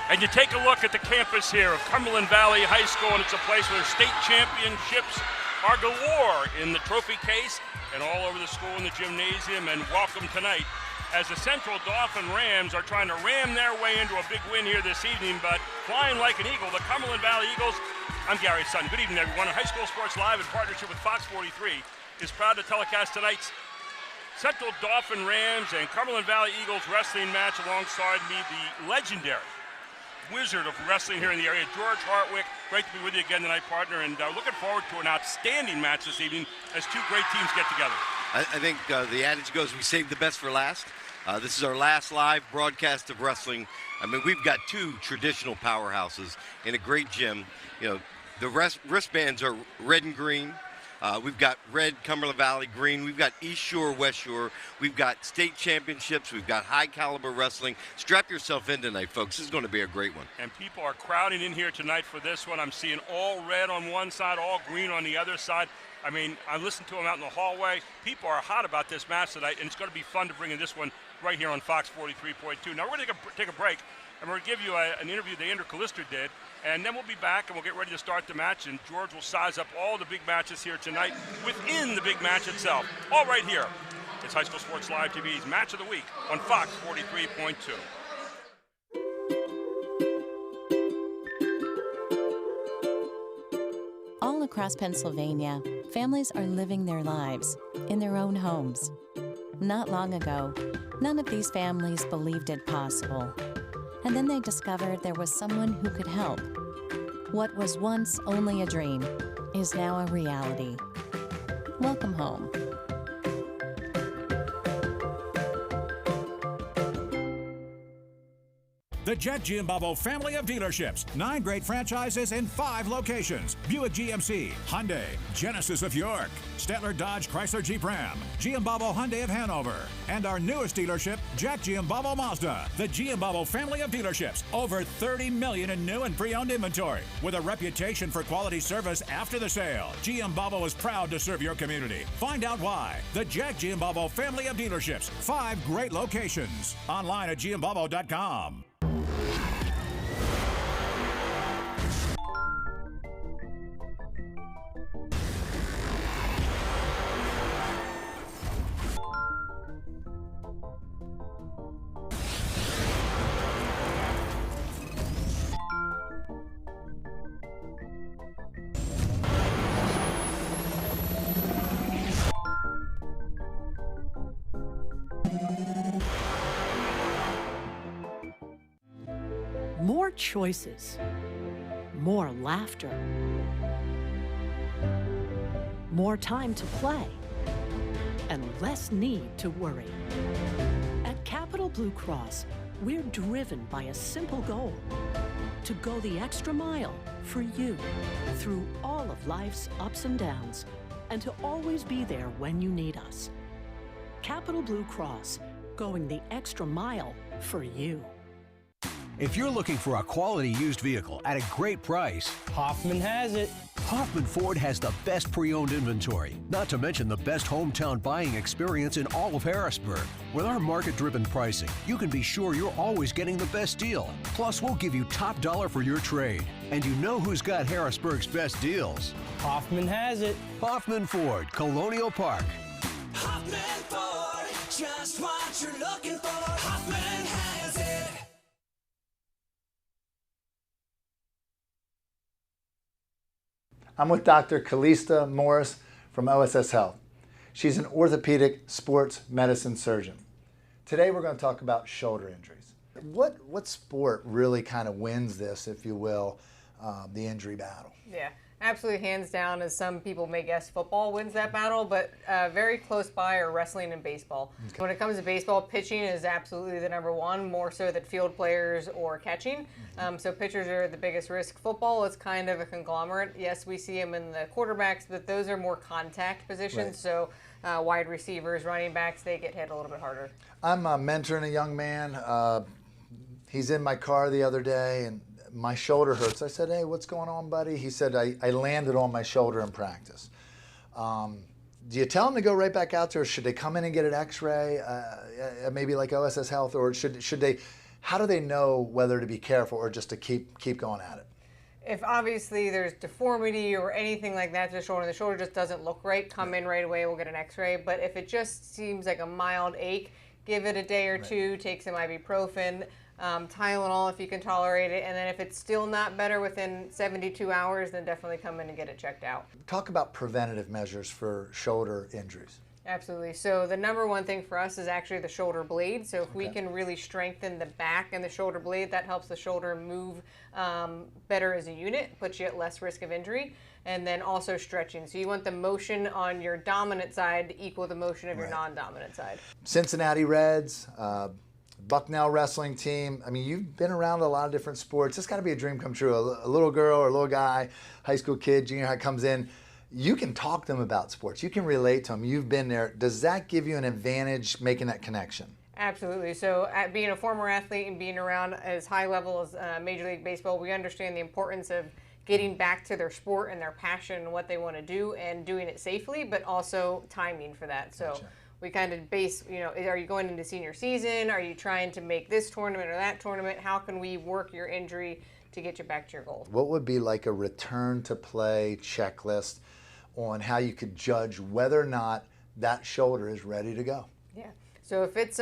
And you take a look at the campus here of Cumberland Valley High School, and it's a place where state championships are galore in the trophy case and all over the school in the gymnasium. And welcome tonight as the Central Dauphin Rams are trying to ram their way into a big win here this evening, but flying like an eagle, the Cumberland Valley Eagles. I'm Gary Sutton. Good evening, everyone. High School Sports Live in partnership with Fox 43 is proud to telecast tonight's Central Dauphin Rams and Cumberland Valley Eagles wrestling match. Alongside me, the legendary wizard of wrestling here in the area, George Hartwick. Great to be with you again tonight, partner, and looking forward to an outstanding match this evening as two great teams get together. I think the adage goes, we save the best for last. This is our last live broadcast of wrestling. I mean, we've got two traditional powerhouses in a great gym. You know, the wristbands are red and green. We've got red Cumberland Valley, green. We've got East Shore, West Shore. We've got state championships. We've got high caliber wrestling. Strap yourself in tonight, folks. This is going to be a great one. And people are crowding in here tonight for this one. I'm seeing all red on one side, all green on the other side. I mean, I listened to them out in the hallway. People are hot about this match tonight, and it's going to be fun to bring in this one right here on Fox 43.2. Now, we're going to take a break, and we're going to give you an interview that Andrew Callister did. And then we'll be back and we'll get ready to start the match, and George will size up all the big matches here tonight within the big match itself. All right here. It's High School Sports Live TV's Match of the Week on Fox 43.2. All across Pennsylvania, families are living their lives in their own homes. Not long ago, none of these families believed it possible. And then they discovered there was someone who could help. What was once only a dream is now a reality. Welcome home. The Jack Giambalvo family of dealerships. 9 great franchises in 5 locations. Buick GMC, Hyundai, Genesis of York, Statler Dodge Chrysler Jeep Ram, Giambalvo Hyundai of Hanover, and our newest dealership, Jack Giambalvo Mazda. The Giambalvo family of dealerships. Over 30 million in new and pre-owned inventory. With a reputation for quality service after the sale, Giambalvo is proud to serve your community. Find out why. The Jack Giambalvo family of dealerships. 5 great locations. Online at giambalvo.com. More choices, more laughter, more time to play, and less need to worry. At Capital Blue Cross, we're driven by a simple goal: to go the extra mile for you through all of life's ups and downs, and to always be there when you need us. Capital Blue Cross, going the extra mile for you. If you're looking for a quality used vehicle at a great price, Hoffman has it. Hoffman Ford has the best pre-owned inventory, not to mention the best hometown buying experience in all of Harrisburg. With our market-driven pricing, you can be sure you're always getting the best deal. Plus, we'll give you top dollar for your trade. And you know who's got Harrisburg's best deals? Hoffman has it. Hoffman Ford, Colonial Park. Hoffman Ford, just what you're looking for. Hoffman has it. I'm with Dr. Calista Morris from OSS Health. She's an orthopedic sports medicine surgeon. Today we're going to talk about shoulder injuries. What sport really kind of wins this, if you will, the injury battle? Yeah, absolutely, hands down, as some people may guess, football wins that battle, but very close by are wrestling and baseball. Okay. When it comes to baseball, pitching is absolutely the number one, more so than field players or catching. So pitchers are the biggest risk. Football is kind of a conglomerate. Yes, we see them in the quarterbacks, but those are more contact positions. Right. So wide receivers, running backs, they get hit a little bit harder. I'm mentoring a young man. He's in my car the other day, and my shoulder hurts. I said, hey, what's going on, buddy? He said, I landed on my shoulder in practice. Do you tell them to go right back out there, or should they come in and get an x-ray, maybe like OSS Health, or should they How do they know whether to be careful or just to keep going at it? If obviously there's deformity or anything like that to the shoulder just doesn't look right, come in right away, we'll get an x-ray. But if it just seems like a mild ache, give it a day or two, take some ibuprofen, Tylenol if you can tolerate it, and then if it's still not better within 72 hours, then definitely come in and get it checked out. Talk about preventative measures for shoulder injuries. Absolutely. So the number one thing for us is actually the shoulder blade. So if we can really strengthen the back and the shoulder blade, that helps the shoulder move better as a unit, puts you at less risk of injury. And then also stretching. So you want the motion on your dominant side to equal the motion of your non-dominant side. Cincinnati Reds, Bucknell wrestling team. I mean, you've been around a lot of different sports. It's got to be a dream come true. A little girl or a little guy, high school kid, junior high comes in. You can talk to them about sports. You can relate to them. You've been there. Does that give you an advantage making that connection? Absolutely. So at being a former athlete and being around as high level as Major League Baseball, we understand the importance of getting back to their sport and their passion and what they want to do and doing it safely, but also timing for that. So we kind of base, are you going into senior season? Are you trying to make this tournament or that tournament? How can we work your injury to get you back to your goals? What would be like a return to play checklist on how you could judge whether or not that shoulder is ready to go? Yeah. So if it's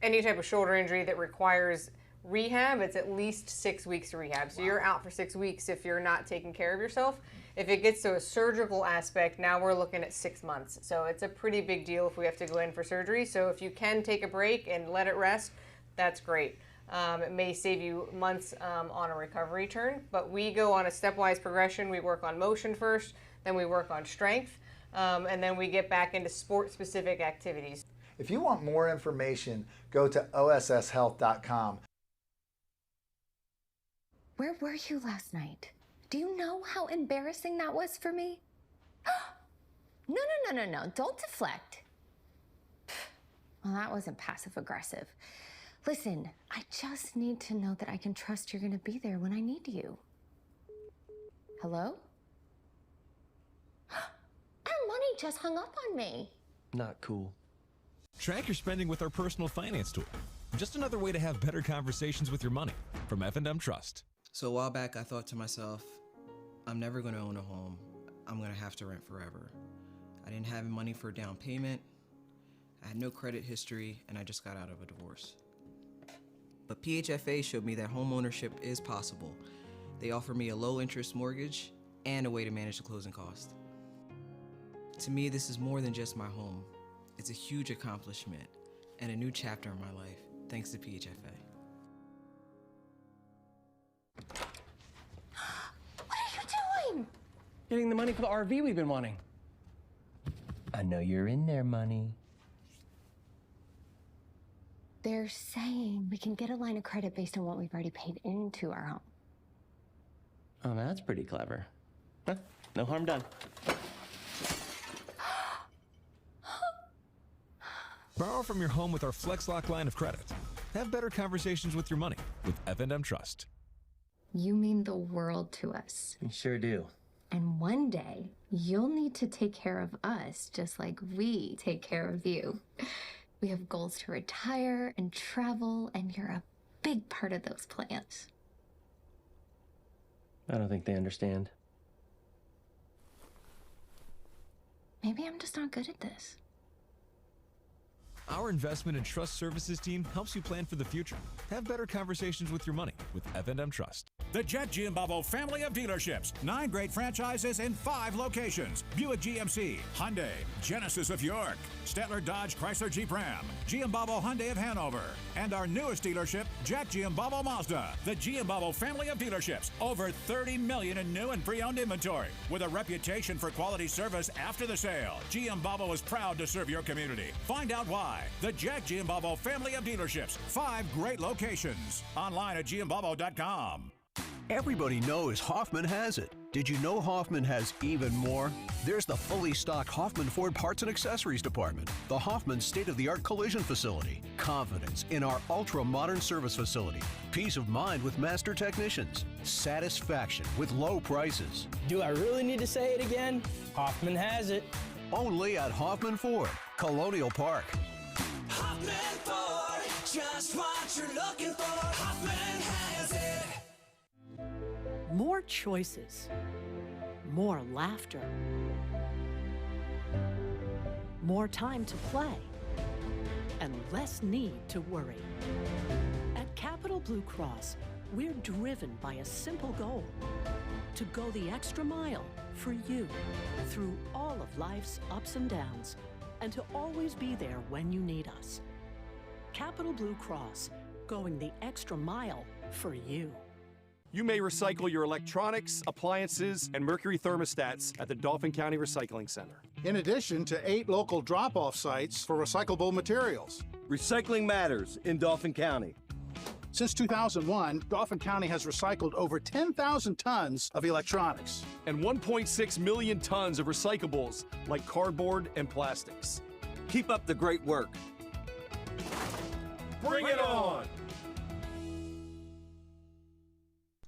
any type of shoulder injury that requires rehab, it's at least 6 weeks rehab. So you're out for 6 weeks if you're not taking care of yourself. If it gets to a surgical aspect, now we're looking at 6 months. So it's a pretty big deal if we have to go in for surgery. So if you can take a break and let it rest, that's great. It may save you months on a recovery turn, but we go on a stepwise progression. We work on motion first, then we work on strength, and then we get back into sport-specific activities. If you want more information, go to osshealth.com. Where were you last night? Do you know how embarrassing that was for me? No. Don't deflect. Well, that wasn't passive-aggressive. Listen, I just need to know that I can trust you're going to be there when I need you. Hello? Our money just hung up on me. Not cool. Track your spending with our personal finance tool. Just another way to have better conversations with your money from F&M Trust. So a while back, I thought to myself, I'm never going to own a home. I'm going to have to rent forever. I didn't have money for a down payment. I had no credit history, and I just got out of a divorce. But PHFA showed me that home ownership is possible. They offer me a low-interest mortgage and a way to manage the closing cost. To me, this is more than just my home. It's a huge accomplishment and a new chapter in my life, thanks to PHFA. What are you doing? Getting the money for the RV we've been wanting. I know you're in there, money. They're saying we can get a line of credit based on what we've already paid into our home. Oh, that's pretty clever. Huh? No harm done. Borrow from your home with our FlexLock line of credit. Have better conversations with your money with F&M Trust. You mean the world to us. You sure do. And one day, you'll need to take care of us just like we take care of you. We have goals to retire and travel, and you're a big part of those plans. I don't think they understand. Maybe I'm just not good at this. Our investment and trust services team helps you plan for the future. Have better conversations with your money with F&M Trust. The Jet Giambavo family of dealerships. 9 great franchises in 5 locations. Buick GMC, Hyundai, Genesis of York, Stettler Dodge Chrysler Jeep Ram, Giambavo Hyundai of Hanover, and our newest dealership, Jack Giambavo Mazda. The Giambavo family of dealerships. Over 30 million in new and pre-owned inventory. With a reputation for quality service after the sale, Giambavo is proud to serve your community. Find out why. The Jack Giambavo family of dealerships. 5 great locations. Online at giambavo.com. Everybody knows Hoffman has it. Did you know Hoffman has even more? There's the fully stocked Hoffman Ford Parts and Accessories Department, the Hoffman state-of-the-art collision facility, confidence in our ultra-modern service facility, peace of mind with master technicians, satisfaction with low prices. Do I really need to say it again? Hoffman has it. Only at Hoffman Ford, Colonial Park. Hoffman Ford, just what what you're looking for. Hoffman has it. More choices, more laughter, more time to play, and less need to worry. At Capital Blue Cross, we're driven by a simple goal: to go the extra mile for you through all of life's ups and downs, and to always be there when you need us. Capital Blue Cross, going the extra mile for you. You may recycle your electronics, appliances, and mercury thermostats at the Dauphin County Recycling Center. In addition to 8 local drop-off sites for recyclable materials. Recycling matters in Dauphin County. Since 2001, Dauphin County has recycled over 10,000 tons of electronics. And 1.6 million tons of recyclables like cardboard and plastics. Keep up the great work. Bring it on!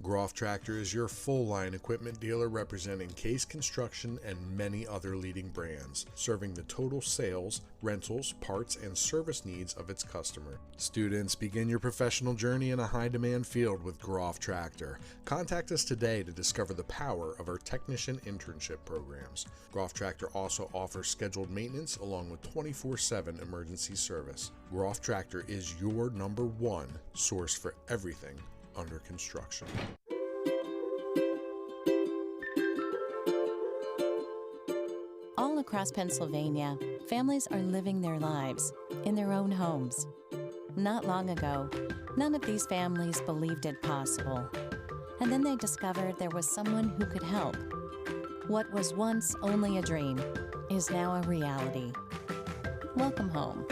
Groff Tractor is your full-line equipment dealer representing Case Construction and many other leading brands, serving the total sales, rentals, parts, and service needs of its customer. Students, begin your professional journey in a high-demand field with Groff Tractor. Contact us today to discover the power of our technician internship programs. Groff Tractor also offers scheduled maintenance along with 24/7 emergency service. Groff Tractor is your #1 source for everything under construction. All across Pennsylvania, families are living their lives in their own homes. Not long ago, none of these families believed it possible. And then they discovered there was someone who could help. What was once only a dream is now a reality. Welcome home.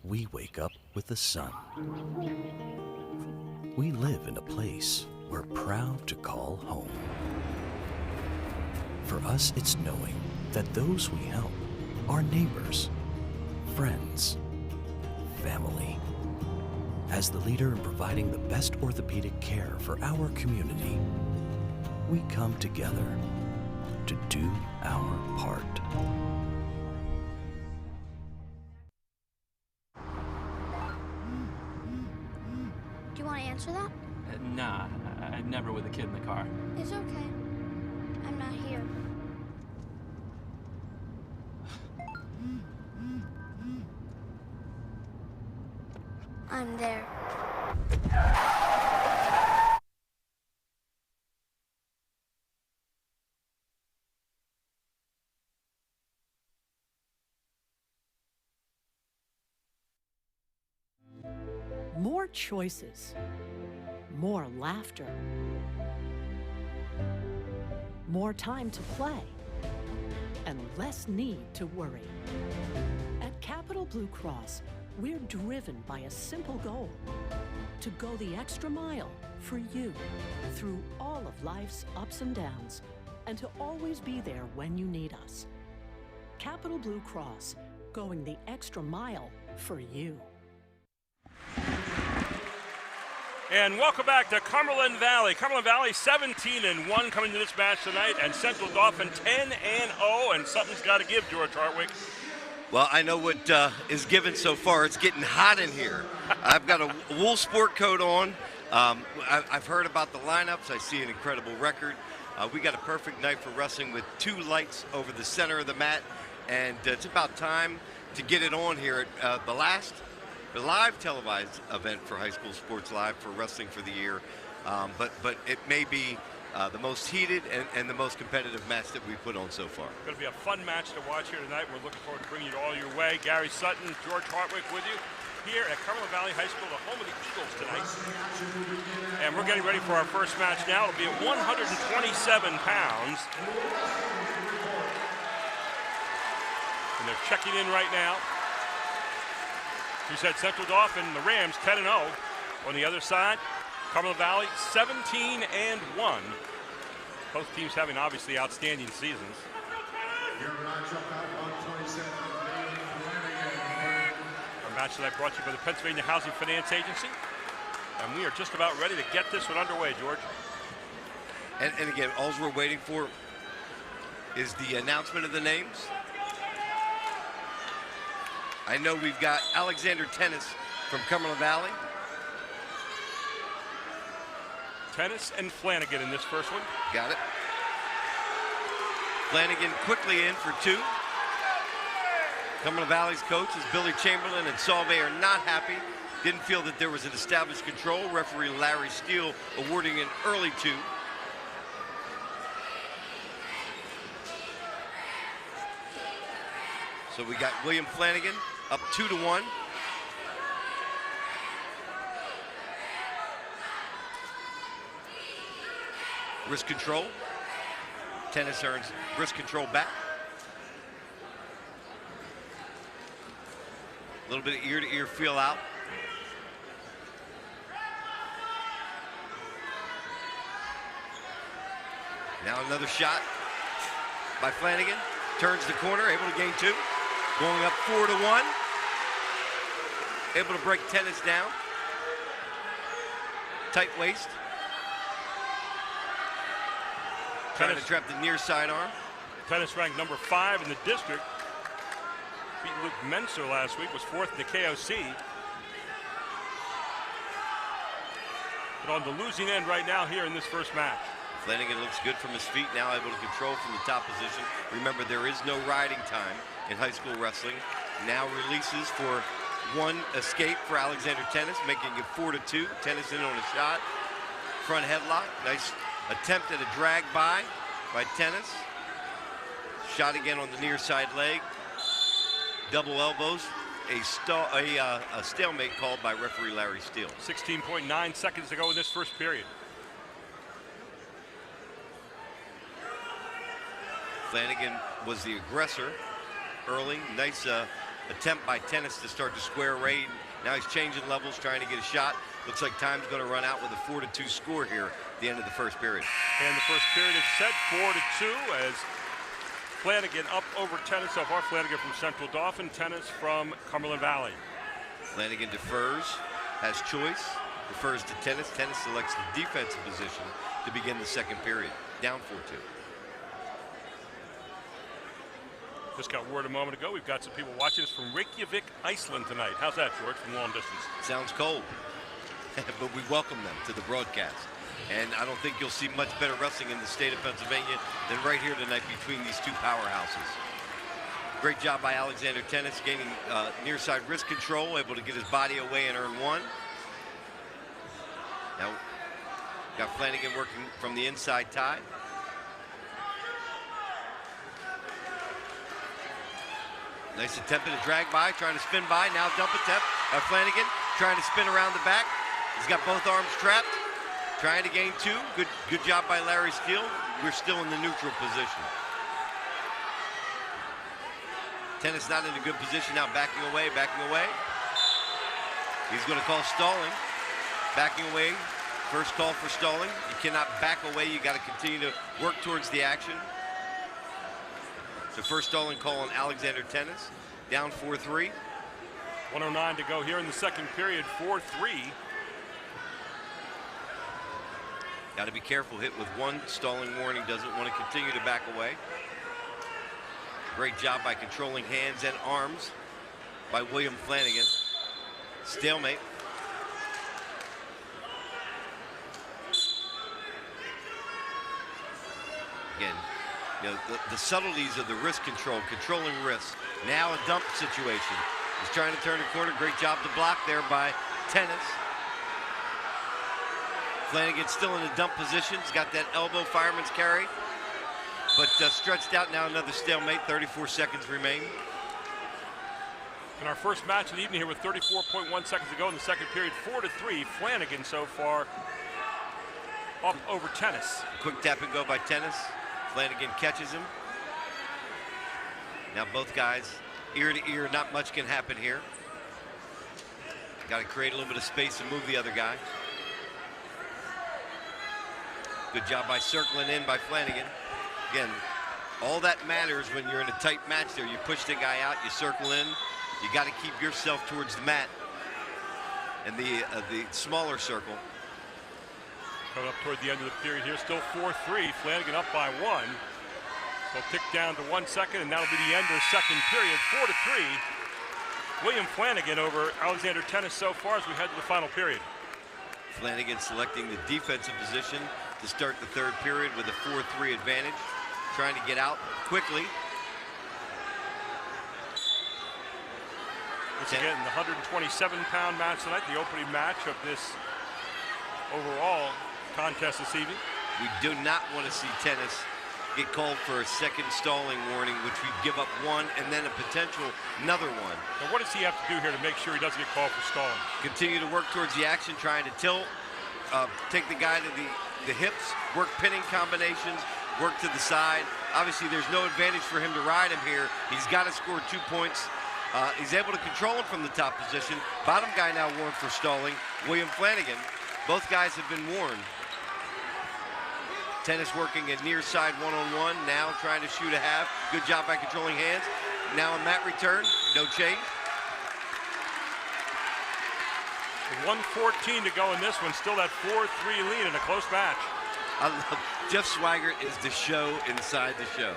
We wake up with the sun. We live in a place we're proud to call home. For us, it's knowing that those we help are neighbors, friends, family. As the leader in providing the best orthopedic care for our community, we come together to do our part. Do you want to answer that? Nah, I'd never with a kid in the car. It's okay. I'm not here. I'm there. More choices, more laughter, more time to play, and less need to worry. At Capital Blue Cross, we're driven by a simple goal: to go the extra mile for you through all of life's ups and downs, and to always be there when you need us. Capital Blue Cross, going the extra mile for you. And welcome back to Cumberland Valley. Cumberland Valley 17-1 coming to this match tonight, and Central Dauphin 10-0, and something's got to give, George Hartwig. Well, I know what is given so far. It's getting hot in here. I've got a wool sport coat on. I've heard about the lineups. I see an incredible record. We got a perfect night for wrestling with 2 lights over the center of the mat, and it's about time to get it on here at the live televised event for High School Sports Live for wrestling for the year. But it may be the most heated and the most competitive match that we put on so far. It's going to be a fun match to watch here tonight. We're looking forward to bringing it all your way. Gary Sutton, George Hartwig with you here at Cumberland Valley High School, the home of the Eagles tonight. And we're getting ready for our first match now. It'll be at 127 pounds. And they're checking in right now. You said Central Dauphin, the Rams 10-0. On the other side, Cumberland Valley 17-1. Both teams having obviously outstanding seasons. Our match tonight brought to you by the Pennsylvania Housing Finance Agency. And we are just about ready to get this one underway, George. And again, all we're waiting for is the announcement of the names. I know we've got Alexander Tennis from Cumberland Valley. Tennis and Flanagan in this first one. Got it. Flanagan quickly in for 2. Cumberland Valley's coaches Billy Chamberlain and Salve are not happy. Didn't feel that there was an established control. Referee Larry Steele awarding an early 2. So we got William Flanagan up 2-1. Wrist control. Tennis earns wrist control back. A little bit of ear-to-ear feel out. Now another shot by Flanagan. Turns the corner, able to gain 2. Going up 4-1. Able to break Tennis down. Tight waist. Trying to trap the near side arm. Tennis ranked number 5 in the district. Beat Luke Menser last week, was 4th in the KOC. But on the losing end right now here in this first match. Flanagan looks good from his feet, now able to control from the top position. Remember, there is no riding time in high school wrestling. Now releases for 1 escape for Alexander Tennis, making it 4-2. Tennis in on a shot. Front headlock, nice attempt at a drag by Tennis. Shot again on the near side leg. Double elbows. A stalemate called by referee Larry Steele. 16.9 seconds to go in this first period. Flanagan was the aggressor early. Nice attempt by Tennis to start to square away. Now he's changing levels, trying to get a shot. Looks like time's going to run out with a 4-2 score here at the end of the first period. And the first period is set 4-2 as Flanagan up over Tennis so far. Flanagan from Central Dauphin, Tennis from Cumberland Valley. Flanagan defers, has choice, defers to Tennis. Tennis selects the defensive position to begin the second period. Down 4-2. Just got word a moment ago. We've got some people watching us from Reykjavik, Iceland tonight. How's that, George, from long distance? Sounds cold, but we welcome them to the broadcast. And I don't think you'll see much better wrestling in the state of Pennsylvania than right here tonight between these two powerhouses. Great job by Alexander Tennis, gaining near side wrist control, able to get his body away and earn 1. Now, got Flanagan working from the inside tie. Nice attempt at a drag by, trying to spin by. Now dump attempt by Flanagan, trying to spin around the back. He's got both arms trapped, trying to gain 2. Good job by Larry Steele. We're still in the neutral position. Tennis not in a good position now, backing away. He's going to call stalling. Backing away, first call for stalling. You cannot back away, you got to continue to work towards the action. So first stalling call on Alexander Tennis, down 4-3. 1:09 to go here in the second period, 4-3. Got to be careful, hit with 1 stalling warning, doesn't want to continue to back away. Great job by controlling hands and arms by William Flanagan. Stalemate. Again, you know, the subtleties of the wrist control, controlling wrists. Now a dump situation. He's trying to turn the corner. Great job to block there by Tennis. Flanagan still in a dump position. He's got that elbow fireman's carry. But stretched out now, another stalemate. 34 seconds remain. In our first match of the evening here with 34.1 seconds to go in the second period, 4-3. Flanagan so far up over Tennis. Quick tap and go by Tennis. Flanagan catches him. Now both guys ear to ear, not much can happen here. Got to create a little bit of space and move the other guy. Good job by circling in by Flanagan. Again, all that matters when you're in a tight match there. You push the guy out, you circle in. You got to keep yourself towards the mat and the smaller circle. Coming up toward the end of the period here, still 4-3. Flanagan up by 1. So tick down to 1 second, and that'll be the end of the second period. 4-3. William Flanagan over Alexander Tennis so far as we head to the final period. Flanagan selecting the defensive position to start the third period with a 4-3 advantage. Trying to get out quickly. Once again, the 127-pound match tonight, the opening match of this overall contest this evening. We do not want to see Tennis get called for a second stalling warning, which we give up one and then a potential another one. Now what does he have to do here to make sure he doesn't get called for stalling? Continue to work towards the action, trying to tilt, take the guy to the hips, work pinning combinations, work to the side. Obviously, there's no advantage for him to ride him here. He's got to score 2 points. He's able to control him from the top position. Bottom guy now warned for stalling, William Flanagan. Both guys have been warned. Tennis working a near side one-on-one, now trying to shoot a half. Good job by controlling hands. Now a mat return, no change. 1:14 to go in this one, still that 4-3 lead in a close match. I love Jeff Swigert is the show inside the show.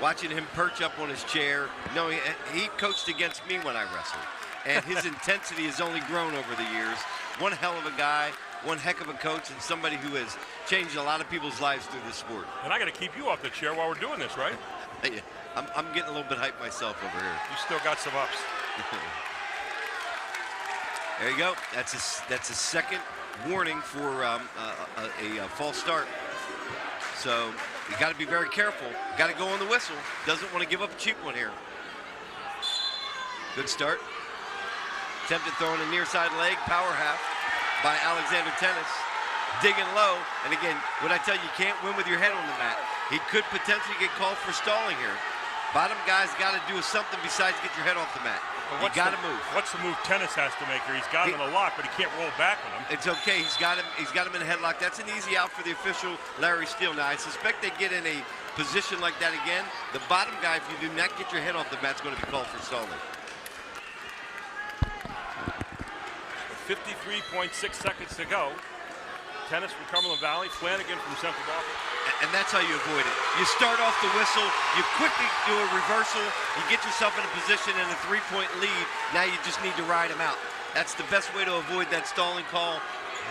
Watching him perch up on his chair. No, he coached against me when I wrestled. And his intensity has only grown over the years. One hell of a guy, one heck of a coach, and somebody who has changed a lot of people's lives through the sport. And I got to keep you off the chair while we're doing this, right? I'm getting a little bit hyped myself over here. You still got some ups. There you go. That's a second warning for a false start. So you got to be very careful. Got to go on the whistle. Doesn't want to give up a cheap one here. Good start. Attempted throwing a near side leg, power half by Alexander Tennis. Digging low, and again, when I tell you can't win with your head on the mat, he could potentially get called for stalling here. Bottom guy's got to do something besides get your head off the mat. You got to move. What's the move Tennis has to make here? He's got him in a lock, but he can't roll back on him. It's okay. He's got him in a headlock. That's an easy out for the official, Larry Steele. Now, I suspect they get in a position like that again. The bottom guy, if you do not get your head off the mat, is going to be called for stalling. 53.6 seconds to go. Tennis from Cumberland Valley, Flanagan from Central Dauphin. And that's how you avoid it. You start off the whistle, you quickly do a reversal, you get yourself in a position in a 3-point lead. Now you just need to ride him out. That's the best way to avoid that stalling call.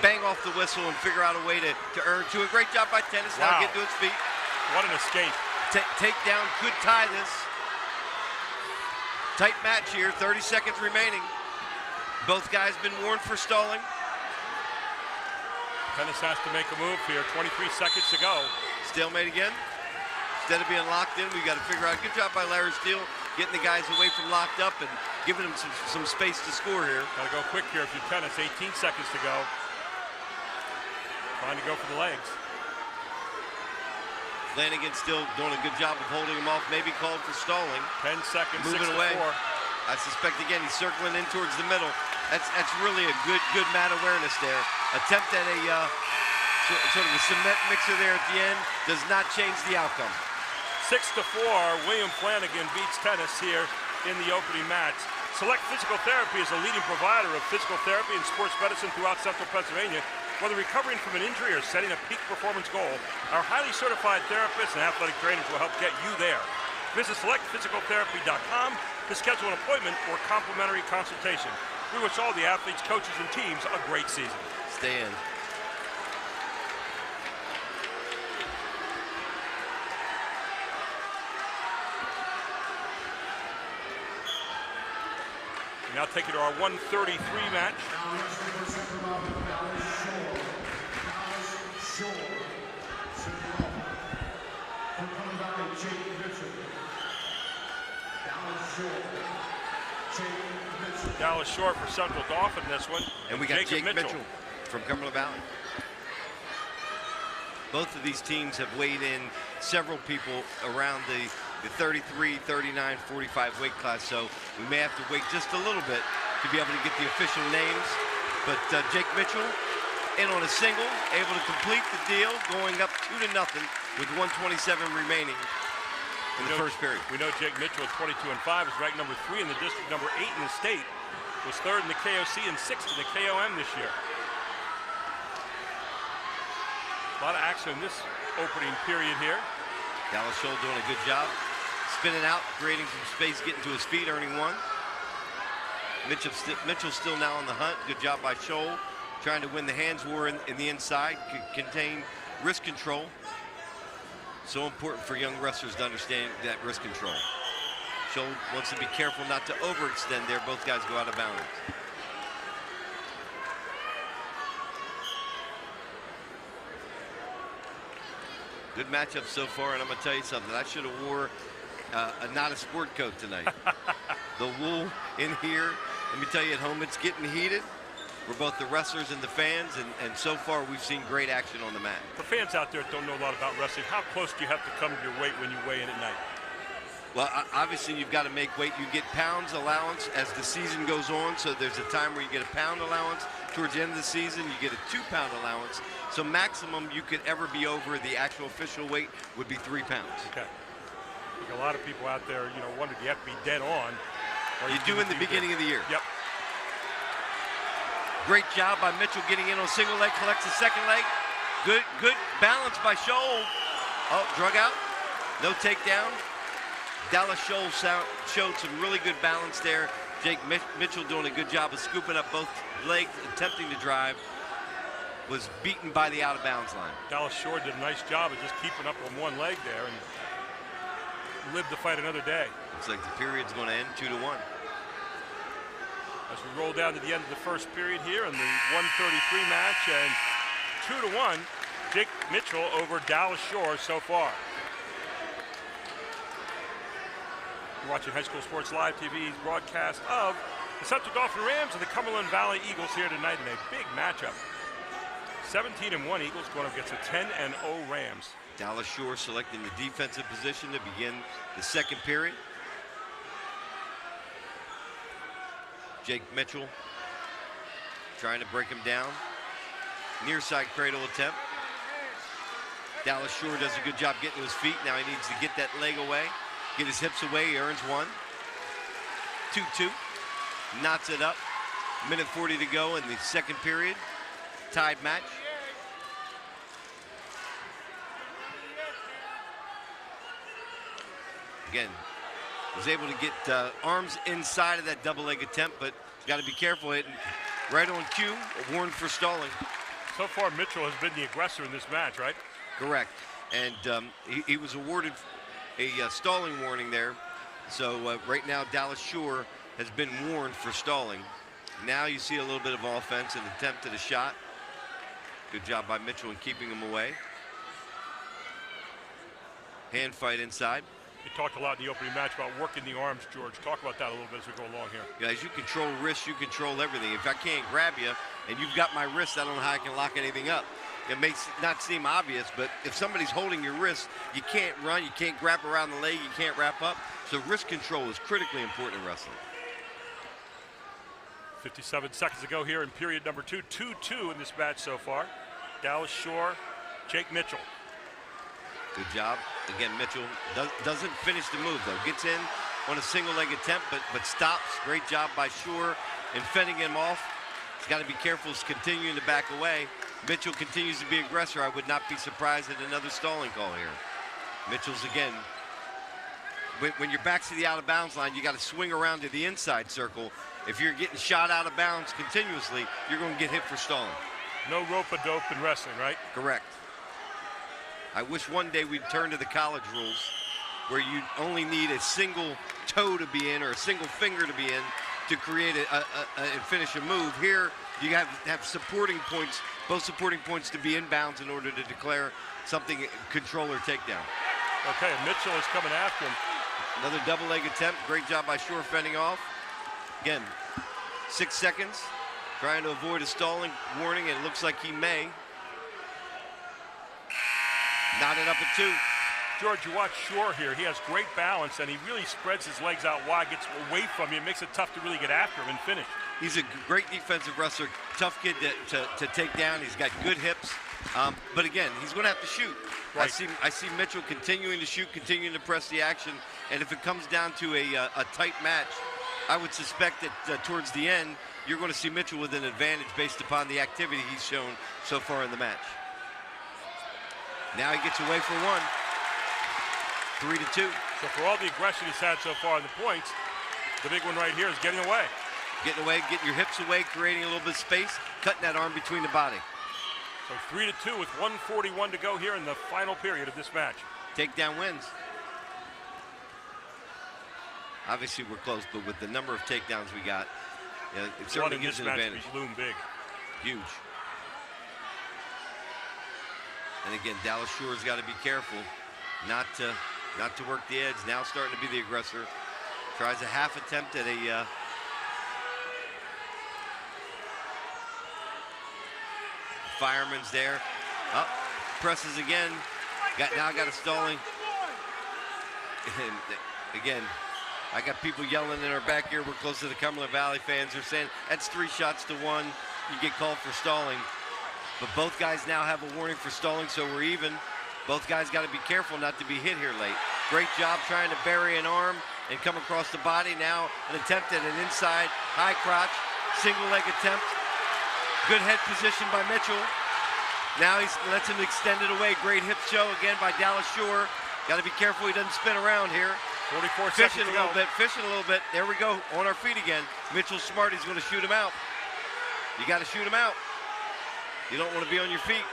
Bang off the whistle and figure out a way to earn two. A great job by Tennis. Wow. Now get to his feet. What an escape. Take down, could tie this. Tight match here, 30 seconds remaining. Both guys been warned for stalling. Tennis has to make a move here, 23 seconds to go. Stalemate again. Instead of being locked in, we got to figure out. Good job by Larry Steele, getting the guys away from locked up and giving them some space to score here. Got to go quick here if you're Tennis, 18 seconds to go. Trying to go for the legs. Flanagan still doing a good job of holding him off, maybe called for stalling. 10 seconds, moving away. 6-4. I suspect again he's circling in towards the middle. That's really a good mat awareness there. Attempt at a sort of a cement mixer there at the end does not change the outcome. 6-4, William Flanagan beats Tennis here in the opening match. Select Physical Therapy is a leading provider of physical therapy and sports medicine throughout Central Pennsylvania. Whether recovering from an injury or setting a peak performance goal, our highly certified therapists and athletic trainers will help get you there. Visit selectphysicaltherapy.com to schedule an appointment or complimentary consultation. We wish all the athletes, coaches, and teams a great season. Stay in. We now take it to our 133 match. Dallas Shore for Central Dauphin this one. And we got Jake Mitchell from Cumberland Valley. Both of these teams have weighed in several people around the 33, 39, 45 weight class, so we may have to wait just a little bit to be able to get the official names. But Jake Mitchell in on a single, able to complete the deal, going up 2-0 with 1:27 remaining in the first period. We know Jake Mitchell at 22-5 is ranked number 3 in the district, number 8 in the state, was 3rd in the KOC and 6th in the KOM this year. A lot of action in this opening period here. Dallas Scholl doing a good job, spinning out, creating some space, getting to his feet, earning 1. Mitchell still now on the hunt. Good job by Scholl, trying to win the hands war in the inside, contain wrist control. So important for young wrestlers to understand that wrist control. Scholl wants to be careful not to overextend there. Both guys go out of bounds. Good matchup so far, and I'm gonna tell you something. I should have wore not a sport coat tonight. The wool in here, let me tell you, at home it's getting heated for both the wrestlers and the fans, and so far we've seen great action on the mat. For fans out there that don't know a lot about wrestling, how close do you have to come to your weight when you weigh in at night? Well, obviously you've got to make weight. You get pounds allowance as the season goes on, so there's a time where you get a pound allowance. Towards the end of the season, you get a 2-pound allowance. So maximum you could ever be over the actual official weight would be 3 pounds. Okay. I think a lot of people out there, wonder, do you have to be dead on? You do in the beginning of the year. Yep. Great job by Mitchell getting in on single leg, collects the second leg. Good balance by Scholl. Oh, drug out, no takedown. Dallas Scholl showed some really good balance there. Jake Mitchell doing a good job of scooping up both legs, attempting to drive. Was beaten by the out-of-bounds line. Dallas Shore did a nice job of just keeping up on one leg there and lived to fight another day. Looks like the period's going to end 2-1. As we roll down to the end of the first period here in the 133 match, and 2-1, Jake Mitchell over Dallas Shore so far. You're watching High School Sports Live TV's broadcast of the Central Dauphin Rams and the Cumberland Valley Eagles here tonight in a big matchup. 17-1 Eagles going up against the 10-0 Rams. Dallas Shore selecting the defensive position to begin the second period. Jake Mitchell trying to break him down. Near side cradle attempt. Dallas Shore does a good job getting to his feet. Now he needs to get that leg away, get his hips away. He earns 1. 2-2. Knots it up. Minute 40 to go in the second period. Tied match. Again, was able to get arms inside of that double leg attempt, but got to be careful. Hitting right on cue, a warning for stalling. So far, Mitchell has been the aggressor in this match, right? Correct. And he was awarded a stalling warning there. So right now, Dallas Shore has been warned for stalling. Now you see a little bit of offense, an attempt at a shot. Good job by Mitchell in keeping him away. Hand fight inside. You talked a lot in the opening match about working the arms, George. Talk about that a little bit as we go along here. Yeah, as you control wrists, you control everything. If I can't grab you and you've got my wrist, I don't know how I can lock anything up. It may not seem obvious, but if somebody's holding your wrist, you can't run, you can't grab around the leg, you can't wrap up. So wrist control is critically important in wrestling. 57 seconds to go here in period number 2. 2-2 in this match so far. Dallas Shore, Jake Mitchell. Good job. Again, Mitchell doesn't finish the move, though. Gets in on a single leg attempt, but stops. Great job by Shore in fending him off. He's got to be careful. He's continuing to back away. Mitchell continues to be aggressor. I would not be surprised at another stalling call here. Mitchell's again. When your back's to the out-of-bounds line, you got to swing around to the inside circle. If you're getting shot out of bounds continuously, you're going to get hit for stalling. No rope-a-dope in wrestling, right? Correct. I wish one day we'd turn to the college rules where you only need a single toe to be in or a single finger to be in to create and finish a move. Here, you have supporting points, both supporting points to be inbounds in order to declare something control or takedown. Okay, Mitchell is coming after him. Another double leg attempt. Great job by Shore fending off. Again, 6 seconds. Trying to avoid a stalling warning, and it looks like he may. Knotted up at 2. George, you watch Shore here. He has great balance, and he really spreads his legs out wide, gets away from you, and makes it tough to really get after him and finish. He's a great defensive wrestler, tough kid to take down. He's got good hips. But again, he's going to have to shoot. Right. I see Mitchell continuing to shoot, continuing to press the action. And if it comes down to a tight match, I would suspect that towards the end, you're going to see Mitchell with an advantage based upon the activity he's shown so far in the match. Now he gets away for one. 3-2. So for all the aggression he's had so far in the points, the big one right here is getting away. Getting away, getting your hips away, creating a little bit of space, cutting that arm between the body. So 3-2 with 1:41 to go here in the final period of this match. Takedown wins. Obviously we're close, but with the number of takedowns we got, it certainly gives an advantage. Loom big. Huge. And again, Dallas Shore's got to be careful not to work the edge. Now starting to be the aggressor. Tries a half attempt at a fireman's there. Up, presses again. Now got a stalling. And again, I got people yelling in our back here. We're close to the Cumberland Valley fans. They're saying that's 3 shots to 1. You get called for stalling. But both guys now have a warning for stalling, so we're even. Both guys got to be careful not to be hit here late. Great job trying to bury an arm and come across the body. Now an attempt at an inside high crotch, single leg attempt. Good head position by Mitchell. Now he lets him extend it away. Great hip show again by Dallas Shore. Got to be careful he doesn't spin around here. 44 fishing seconds a little bit, fishing a little bit. There we go, on our feet again. Mitchell's smart, he's going to shoot him out. You got to shoot him out. You don't want to be on your feet.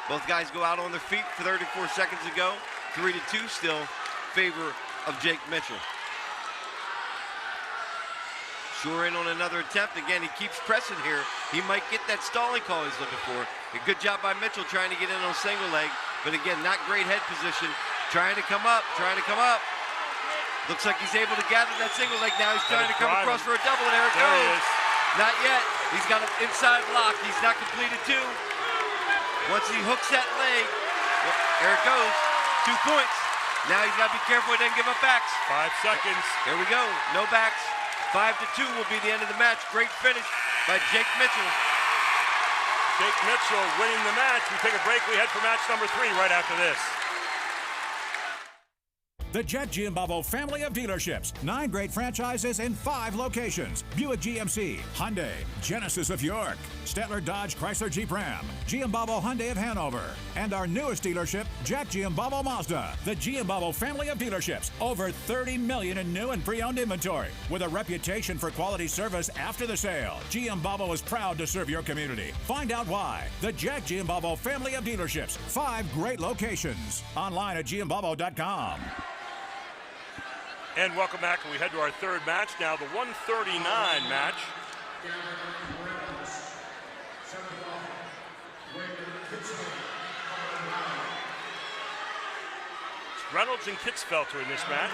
Both guys go out on their feet for 34 seconds to go. 3-2 still favor of Jake Mitchell. Shore in on another attempt. Again, he keeps pressing here. He might get that stalling call he's looking for. A good job by Mitchell trying to get in on single leg. But again, not great head position. Trying to come up, Looks like he's able to gather that single leg now. He's trying to come across for a double, and there it goes. Not yet. He's got an inside lock. He's not completed 2. Once he hooks that leg, there it goes. 2 points. Now he's got to be careful he doesn't give up backs. 5 seconds. There we go. No backs. 5-2 will be the end of the match. Great finish by Jake Mitchell. Jake Mitchell winning the match. We take a break. We head for match number 3 right after this. The Jet Giambavo family of dealerships. 9 great franchises in 5 locations. Buick GMC, Hyundai, Genesis of York, Stettler Dodge Chrysler Jeep Ram, Giambavo Hyundai of Hanover, and our newest dealership, Jack Giambavo Mazda. The Giambavo family of dealerships. Over 30 million in new and pre-owned inventory. With a reputation for quality service after the sale, Giambavo is proud to serve your community. Find out why. The Jack Giambavo family of dealerships. 5 great locations. Online at giambavo.com. And welcome back. We head to our 3rd match now, the 139 match. It's Reynolds and Kitzfelter in this match.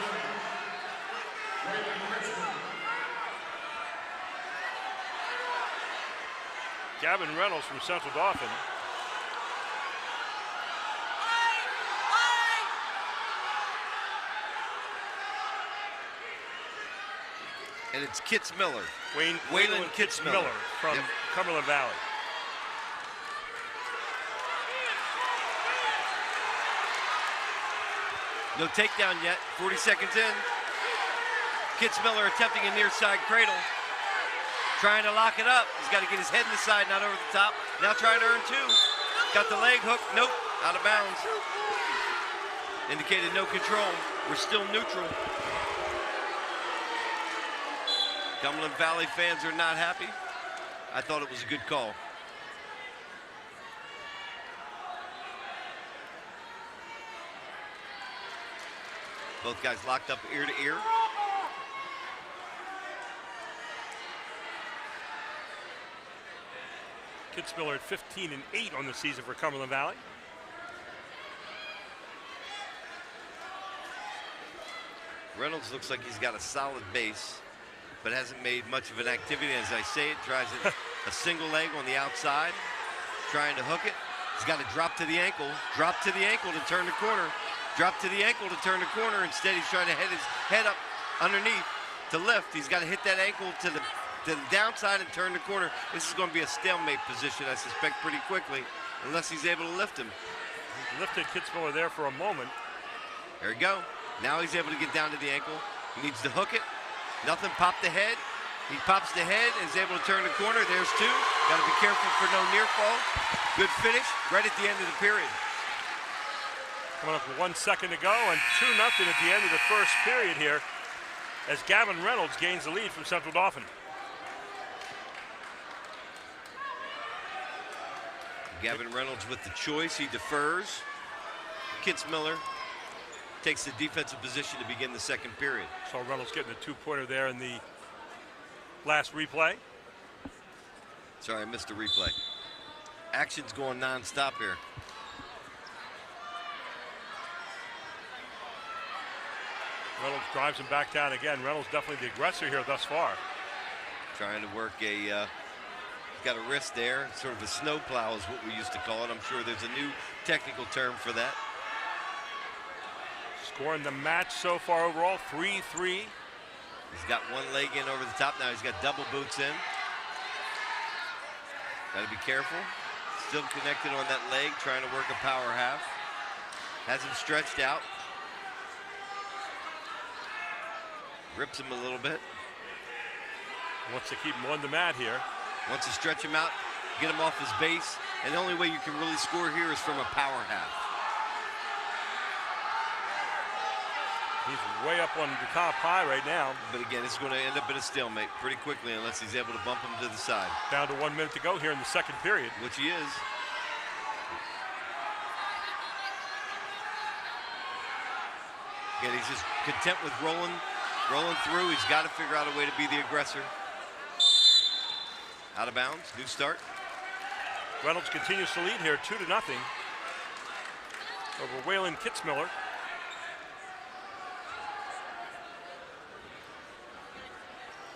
Gavin Reynolds from Central Dauphin. And it's Kitzmiller. Waylon Kitzmiller from Cumberland Valley. No takedown yet. 40 seconds in. Kitzmiller attempting a near side cradle. Trying to lock it up. He's got to get his head in the side, not over the top. Now trying to earn 2. Got the leg hook. Nope. Out of bounds. Indicated no control. We're still neutral. Cumberland Valley fans are not happy. I thought it was a good call. Both guys locked up ear to ear. Kitzmiller at 15-8 on the season for Cumberland Valley. Reynolds looks like he's got a solid base, but hasn't made much of an activity. As I say it, tries a single leg on the outside, trying to hook it. He's got to drop to the ankle to turn the corner. Drop to the ankle to turn the corner. Instead, he's trying to head his head up underneath to lift. He's got to hit that ankle to the downside and turn the corner. This is going to be a stalemate position, I suspect, pretty quickly, unless he's able to lift him. He lifted Kitzmiller there for a moment. There we go. Now he's able to get down to the ankle. He needs to hook it. Nothing. Pop the head. He pops the head and is able to turn the corner. There's two. Got to be careful for no near fall. Good finish right at the end of the period. Coming up with 1 second to go and 2-0 at the end of the first period here as Gavin Reynolds gains the lead from Central Dauphin. Gavin Reynolds with the choice. He defers. Kitzmiller takes the defensive position to begin the second period. So Reynolds getting a two-pointer there in the last replay. Sorry, I missed the replay. Action's going non-stop here. Reynolds drives him back down again. Reynolds definitely the aggressor here thus far. Trying to work a, got a wrist there. Sort of a snow plow is what we used to call it. I'm sure there's a new technical term for that. Scoring the match so far overall, 3-3. He's got one leg in over the top. Now he's got double boots in. Got to be careful. Still connected on that leg, trying to work a power half. Has him stretched out. Rips him a little bit. Wants to keep him on the mat here. Wants to stretch him out, get him off his base. And the only way you can really score here is from a power half. He's way up on the top high right now. But again, it's going to end up in a stalemate pretty quickly unless he's able to bump him to the side. Down to 1 minute to go here in the second period. Which he is. Again, he's just content with rolling through. He's got to figure out a way to be the aggressor. Out of bounds, new start. Reynolds continues to lead here, 2-0 over Waylon Kitzmiller.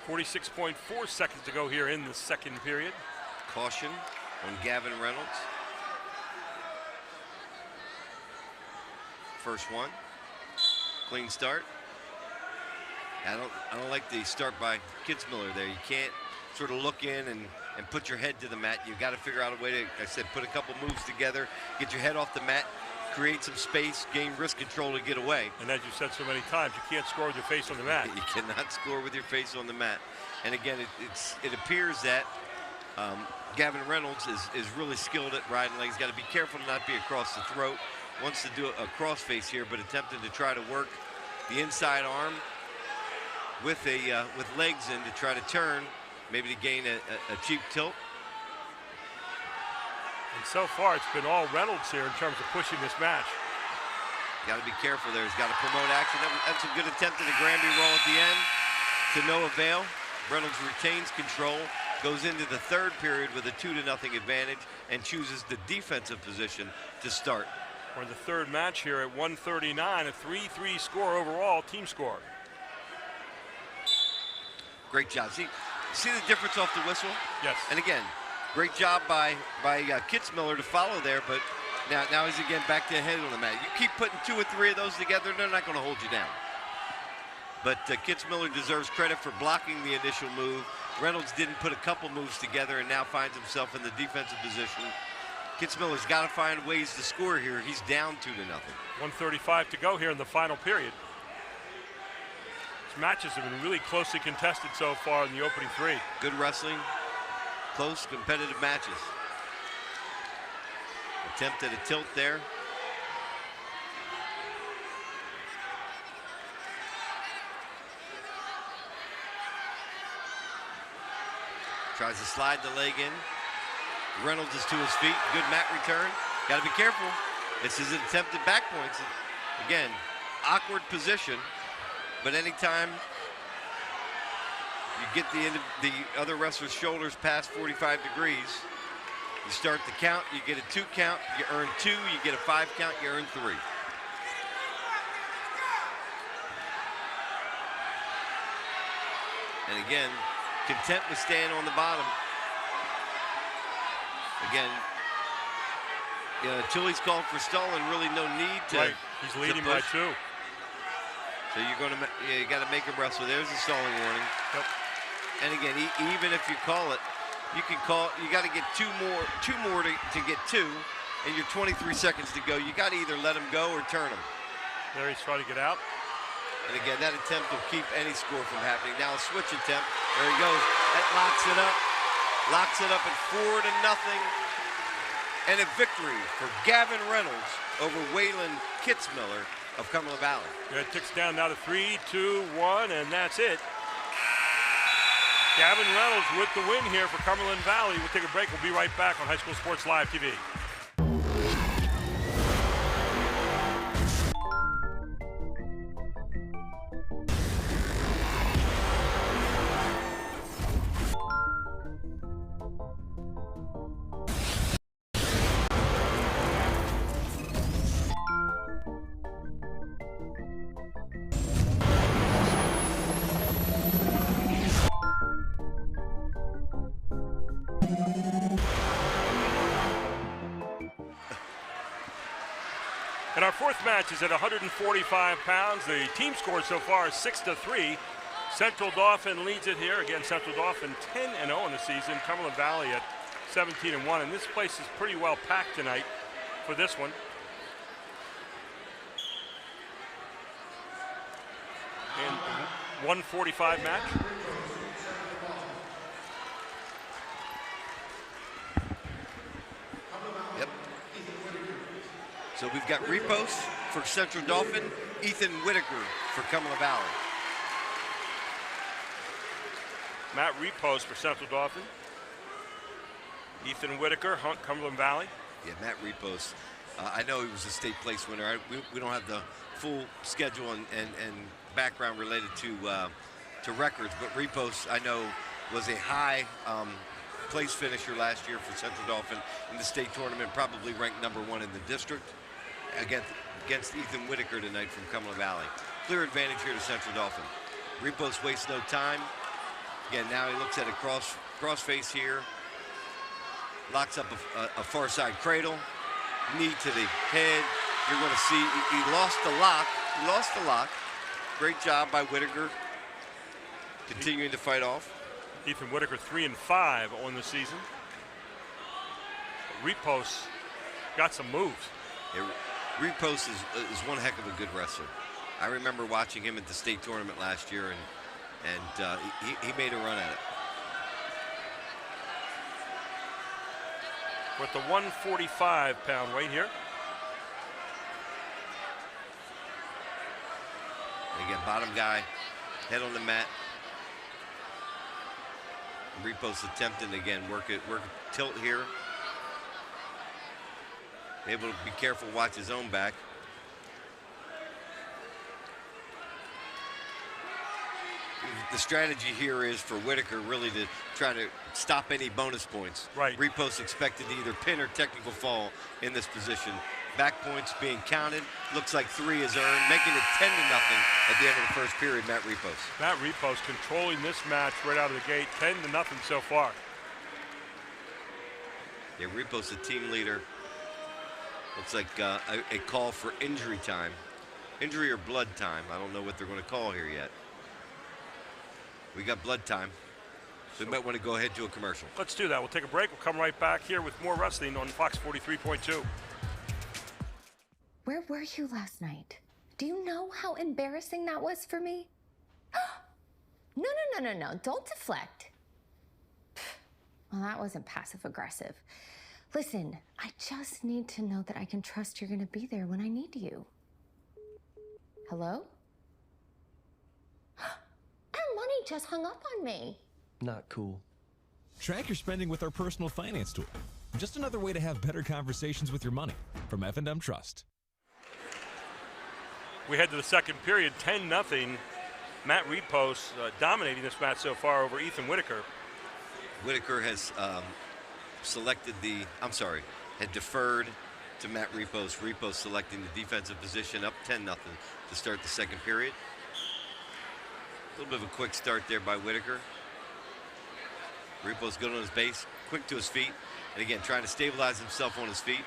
.4 seconds to go here in the second period. Caution on Gavin Reynolds. First one. Clean start. I don't like the start by Kitzmiller there. You can't sort of look in and put your head to the mat. You've got to figure out a way to, like I said, put a couple moves together, get your head off the mat, create some space, gain wrist control to get away. And as you said so many times, you can't score with your face on the mat. You cannot score with your face on the mat. And again, it appears that Gavin Reynolds is really skilled at riding legs. Got to be careful to not be across the throat. Wants to do a cross face here, but attempting to try to work the inside arm with legs in to try to turn, maybe to gain a cheap tilt. And so far, it's been all Reynolds here in terms of pushing this match. Got to be careful there. He's got to promote action. That's a good attempt at a Granby roll at the end to no avail. Reynolds retains control, goes into the third period with a 2-0 advantage, and chooses the defensive position to start. We're in the third match here at 1:39, a 3-3 score overall, team score. Great job. See the difference off the whistle? Yes. And again, great job by Kitzmiller to follow there, but now he's again back to the head on the mat. You keep putting 2 or 3 of those together, they're not going to hold you down. But Kitzmiller deserves credit for blocking the initial move. Reynolds didn't put a couple moves together and now finds himself in the defensive position. Kitzmiller's got to find ways to score here. He's down 2-0. 1:35 to go here in the final period. These matches have been really closely contested so far in the opening 3. Good wrestling, close, competitive matches. Attempt at a tilt there. Tries to slide the leg in. Reynolds is to his feet. Good mat return. Got to be careful. This is an attempt at back points. Again, awkward position, but anytime you get the other wrestler's shoulders past 45 degrees, you start the count, you get a 2 count, you earn 2, you get a 5 count, you earn 3. And again, content with staying on the bottom. Again, until he's called for stalling, really no need to He's leading by 2. So you got to make him wrestle. There's a stalling warning. Yep. And again, even if you call it, you got to get two more to get 2, and you're 23 seconds to go. You got to either let him go or turn him. There he's trying to get out. And again, that attempt will keep any score from happening. Now a switch attempt. There he goes. That locks it up. Locks it up at 4-0. And a victory for Gavin Reynolds over Waylon Kitzmiller of Cumberland Valley. Yeah, it ticks down now to 3, 2, 1, and that's it. Gavin Reynolds with the win here for Cumberland Valley. We'll take a break. We'll be right back on High School Sports Live TV. And our fourth match is at 145 pounds. The team score so far is 6-3. Central Dauphin leads it here. Again, Central Dauphin 10-0 in the season. Cumberland Valley at 17-1. And this place is pretty well packed tonight for this one. And 145 match. So we've got Repos for Central Dauphin, Ethan Whitaker for Cumberland Valley. Matt Repos for Central Dauphin. Ethan Whitaker, Cumberland Valley. Yeah, Matt Repos. I know he was a state place winner. We don't have the full schedule and background related to records, but Repos, I know, was a high place finisher last year for Central Dauphin in the state tournament, probably ranked #1 in the district. Against Ethan Whitaker tonight from Cumberland Valley. Clear advantage here to Central Dauphin. Repos wastes no time. Again, now he looks at a cross face here. Locks up a far side cradle. Knee to the head. You're going to see he lost the lock. He lost the lock. Great job by Whitaker. Continuing to fight off. Ethan Whitaker 3-5 on the season. Repos got some moves. Yeah, Repos is one heck of a good wrestler. I remember watching him at the state tournament last year, and he made a run at it. With the 145-pound weight here. Again, bottom guy, head on the mat. Repos attempting again, work a tilt here. Able to be careful, watch his own back. The strategy here is for Whitaker really to try to stop any bonus points. Right. Repos expected to either pin or technical fall in this position. Back points being counted. Looks like 3 is earned, making it 10-0 at the end of the first period, Matt Repos. Matt Repos controlling this match right out of the gate, 10-0 so far. Yeah, Repos the team leader. Looks like a call for injury time. Injury or blood time. I don't know what they're going to call here yet. We got blood time. So we might want to go ahead to a commercial. Let's do that. We'll take a break. We'll come right back here with more wrestling on Fox 43.2. Where were you last night? Do you know how embarrassing that was for me? No. Don't deflect. Well, that wasn't passive aggressive. Listen, I just need to know that I can trust you're going to be there when I need you. Hello? Our money just hung up on me. Not cool. Track your spending with our personal finance tool. Just another way to have better conversations with your money. From F&M Trust. We head to the second period, 10-0. Matt Repos dominating this match so far over Ethan Whitaker. Whitaker has had deferred to Matt Repos. Repos selecting the defensive position, up 10-0 to start the second period. A little bit of a quick start there by Whitaker. Repos good on his base, quick to his feet, and again trying to stabilize himself on his feet.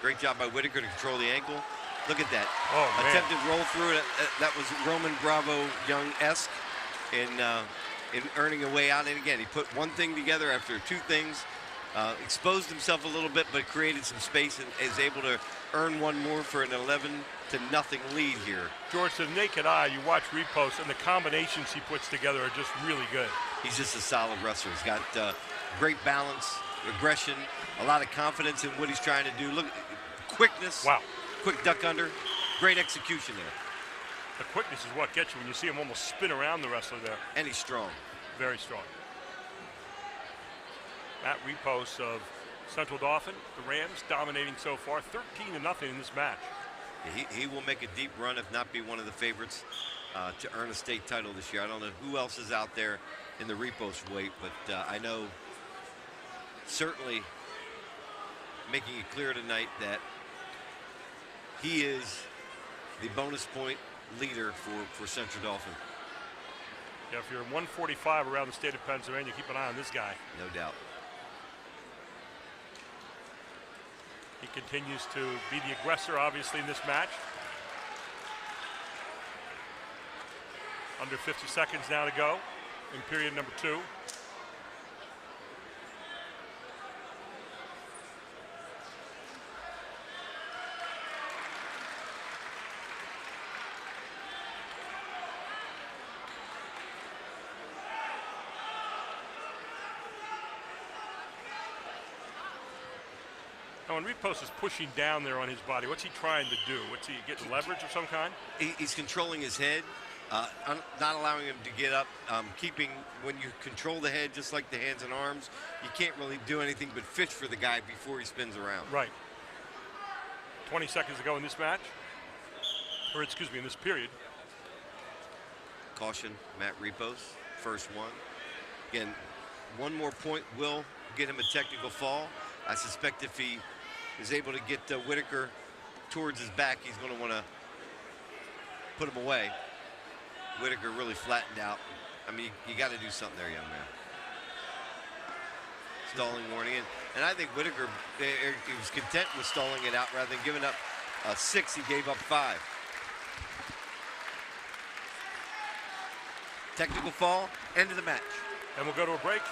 Great job by Whitaker to control the ankle. Look at that. Oh, man. Attempted roll through it. That was Roman Bravo Young-esque in earning a way out. And again, he put one thing together after two things, exposed himself a little bit, but created some space and is able to earn one more for an 11-0 lead here. George, to the naked eye, you watch reposts, and the combinations he puts together are just really good. He's just a solid wrestler. He's got great balance, aggression, a lot of confidence in what he's trying to do. Look, quickness. Wow. Quick duck under. Great execution there. The quickness is what gets you when you see him almost spin around the wrestler there. And he's strong. Very strong. Matt Repos of Central Dauphin, the Rams dominating so far, 13-0 in this match. He will make a deep run, if not be one of the favorites to earn a state title this year. I don't know who else is out there in the Repos weight, but I know certainly making it clear tonight that he is the bonus point leader for Central Dauphin. Yeah, if you're in 145 around the state of Pennsylvania, keep an eye on this guy. No doubt. He continues to be the aggressor, obviously, in this match. Under 50 seconds now to go in period number 2. Now, when Repos is pushing down there on his body, what's he trying to do? What's he getting leverage of some kind? He's controlling his head, not allowing him to get up. Keeping, when you control the head just like the hands and arms, you can't really do anything but fish for the guy before he spins around. Right. 20 seconds to go in this match, or excuse me, in this period. Caution, Matt Repos, first one. Again, one more point will get him a technical fall. I suspect if he is able to get Whitaker towards his back, he's going to want to put him away. Whitaker really flattened out. I mean, you got to do something there, young man. Stalling warning. And I think Whitaker, he was content with stalling it out rather than giving up 6. He gave up 5. Technical fall, end of the match. And we'll go to a break.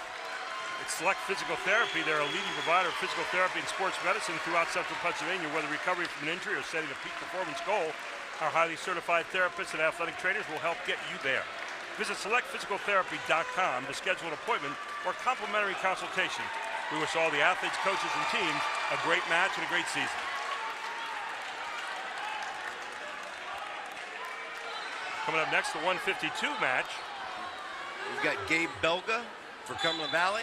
It's Select Physical Therapy. They're a leading provider of physical therapy and sports medicine throughout Central Pennsylvania. Whether recovery from an injury or setting a peak performance goal, our highly certified therapists and athletic trainers will help get you there. Visit selectphysicaltherapy.com to schedule an appointment or complimentary consultation. We wish all the athletes, coaches, and teams a great match and a great season. Coming up next, the 152 match. We've got Gabe Belga for Cumberland Valley.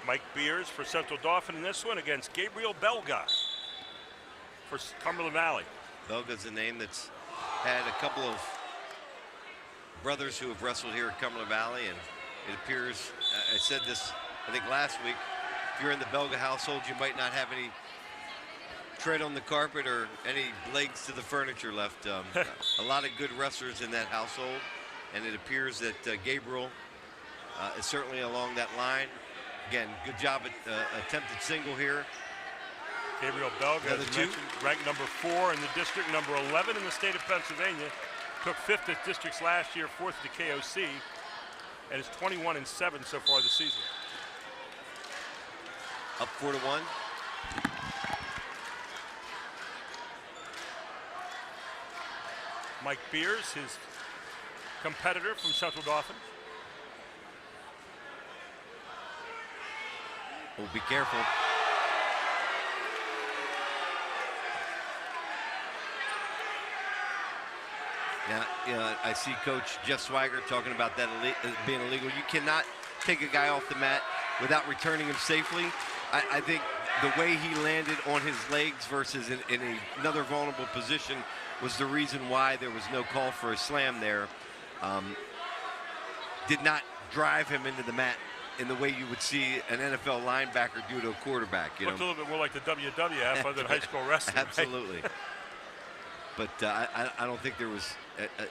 Mike Beers for Central Dauphin in this one against Gabriel Belga for Cumberland Valley. Belga's a name that's had a couple of brothers who have wrestled here at Cumberland Valley, and it appears, I said this I think last week, if you're in the Belga household, you might not have any tread on the carpet or any legs to the furniture left. A lot of good wrestlers in that household, and it appears that Gabriel is certainly along that line. Again, good job at attempted single here. Gabriel Belga, as mentioned, ranked number 4 in the district, number 11 in the state of Pennsylvania. Took 5th at districts last year, 4th at the KOC, and is 21-7 so far this season. Up 4-1. Mike Beers, his competitor from Central Dauphin. Well, be careful. Now, I see Coach Jeff Swiger talking about that being illegal. You cannot take a guy off the mat without returning him safely. I think the way he landed on his legs versus in another vulnerable position was the reason why there was no call for a slam there. Did not drive him into the mat in the way you would see an NFL linebacker do to a quarterback. Looks a little bit more like the WWF other than high school wrestling. Absolutely. Right? But I don't think there was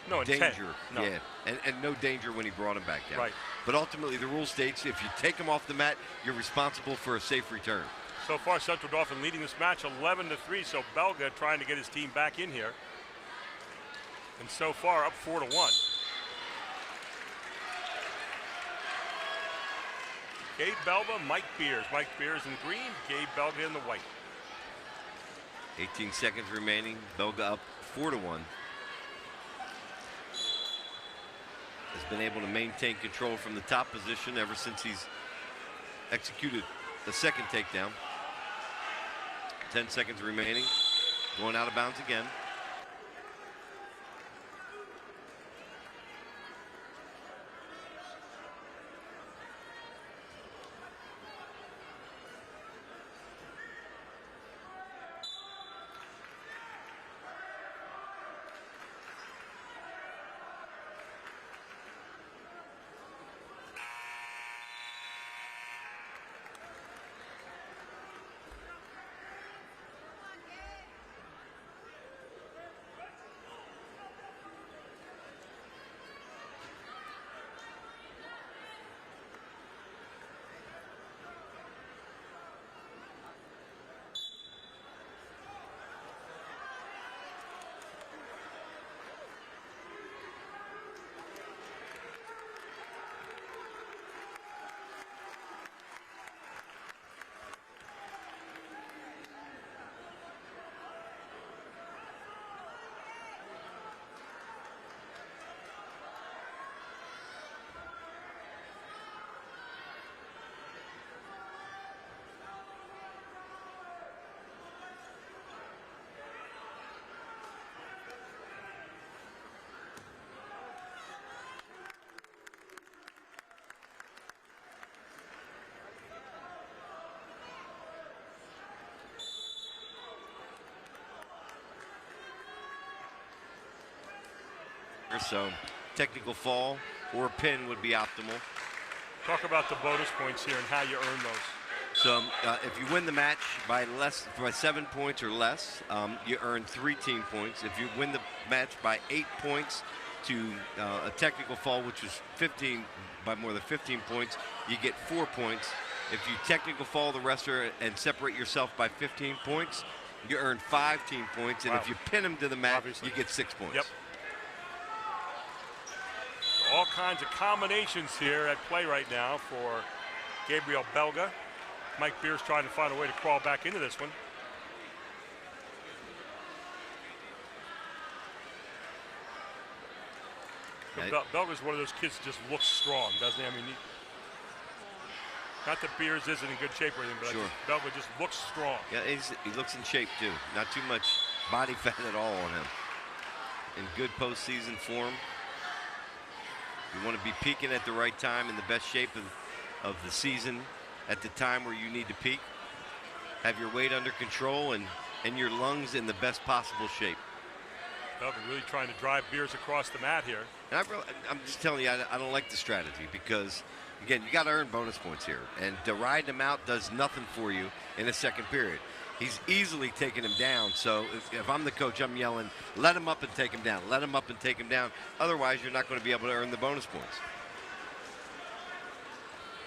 no danger. intent. No. Yeah, and no danger when he brought him back down. Right. But ultimately, the rule states if you take him off the mat, you're responsible for a safe return. So far, Central Dauphin leading this match 11-3. So Belga trying to get his team back in here. And so far, up 4-1. Gabe Belga, Mike Beers. Mike Beers in green, Gabe Belga in the white. 18 seconds remaining. Belga up 4-1. Has been able to maintain control from the top position ever since he's executed the second takedown. 10 seconds remaining. Going out of bounds again. So technical fall or pin would be optimal. Talk about the bonus points here and how you earn those. So if you win the match by 7 points or less, you earn 3 team points. If you win the match by 8 points to a technical fall, which was 15 by more than 15 points, you get 4 points. If you technical fall the wrestler and separate yourself by 15 points, you earn 5 team points. And if you pin him to the mat, you get 6 points. Yep. All kinds of combinations here at play right now for Gabriel Belga. Mike Beers trying to find a way to crawl back into this one. Belga's one of those kids that just looks strong, doesn't he? I mean, not that Beers isn't in good shape or anything, but sure. Belga just looks strong. Yeah, he looks in shape too. Not too much body fat at all on him. In good postseason form. You want to be peaking at the right time, in the best shape of the season at the time where you need to peak. Have your weight under control and your lungs in the best possible shape. Belga really trying to drive Beers across the mat here. And I'm just telling you, I don't like the strategy because, again, you got to earn bonus points here. And to ride him out does nothing for you in the second period. He's easily taking him down. So if I'm the coach, I'm yelling, let him up and take him down. Let him up and take him down. Otherwise, you're not going to be able to earn the bonus points.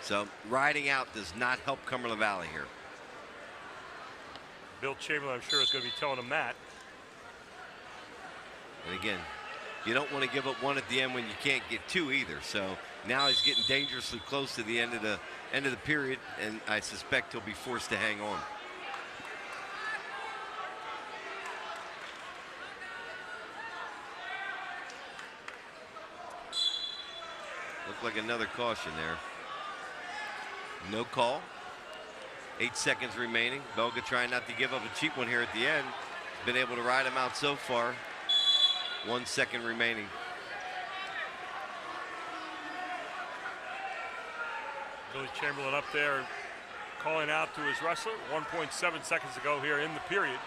So riding out does not help Cumberland Valley here. Bill Chamberlain, I'm sure, is going to be telling him that. And again, you don't want to give up 1 at the end when you can't get 2 either. So now he's getting dangerously close to the end of the period, and I suspect he'll be forced to hang on. Looked like another caution there. No call. 8 seconds remaining. Belga trying not to give up a cheap one here at the end. Been able to ride him out so far. 1 second remaining. Billy Chamberlain up there calling out to his wrestler. 1.7 seconds to go here in the period.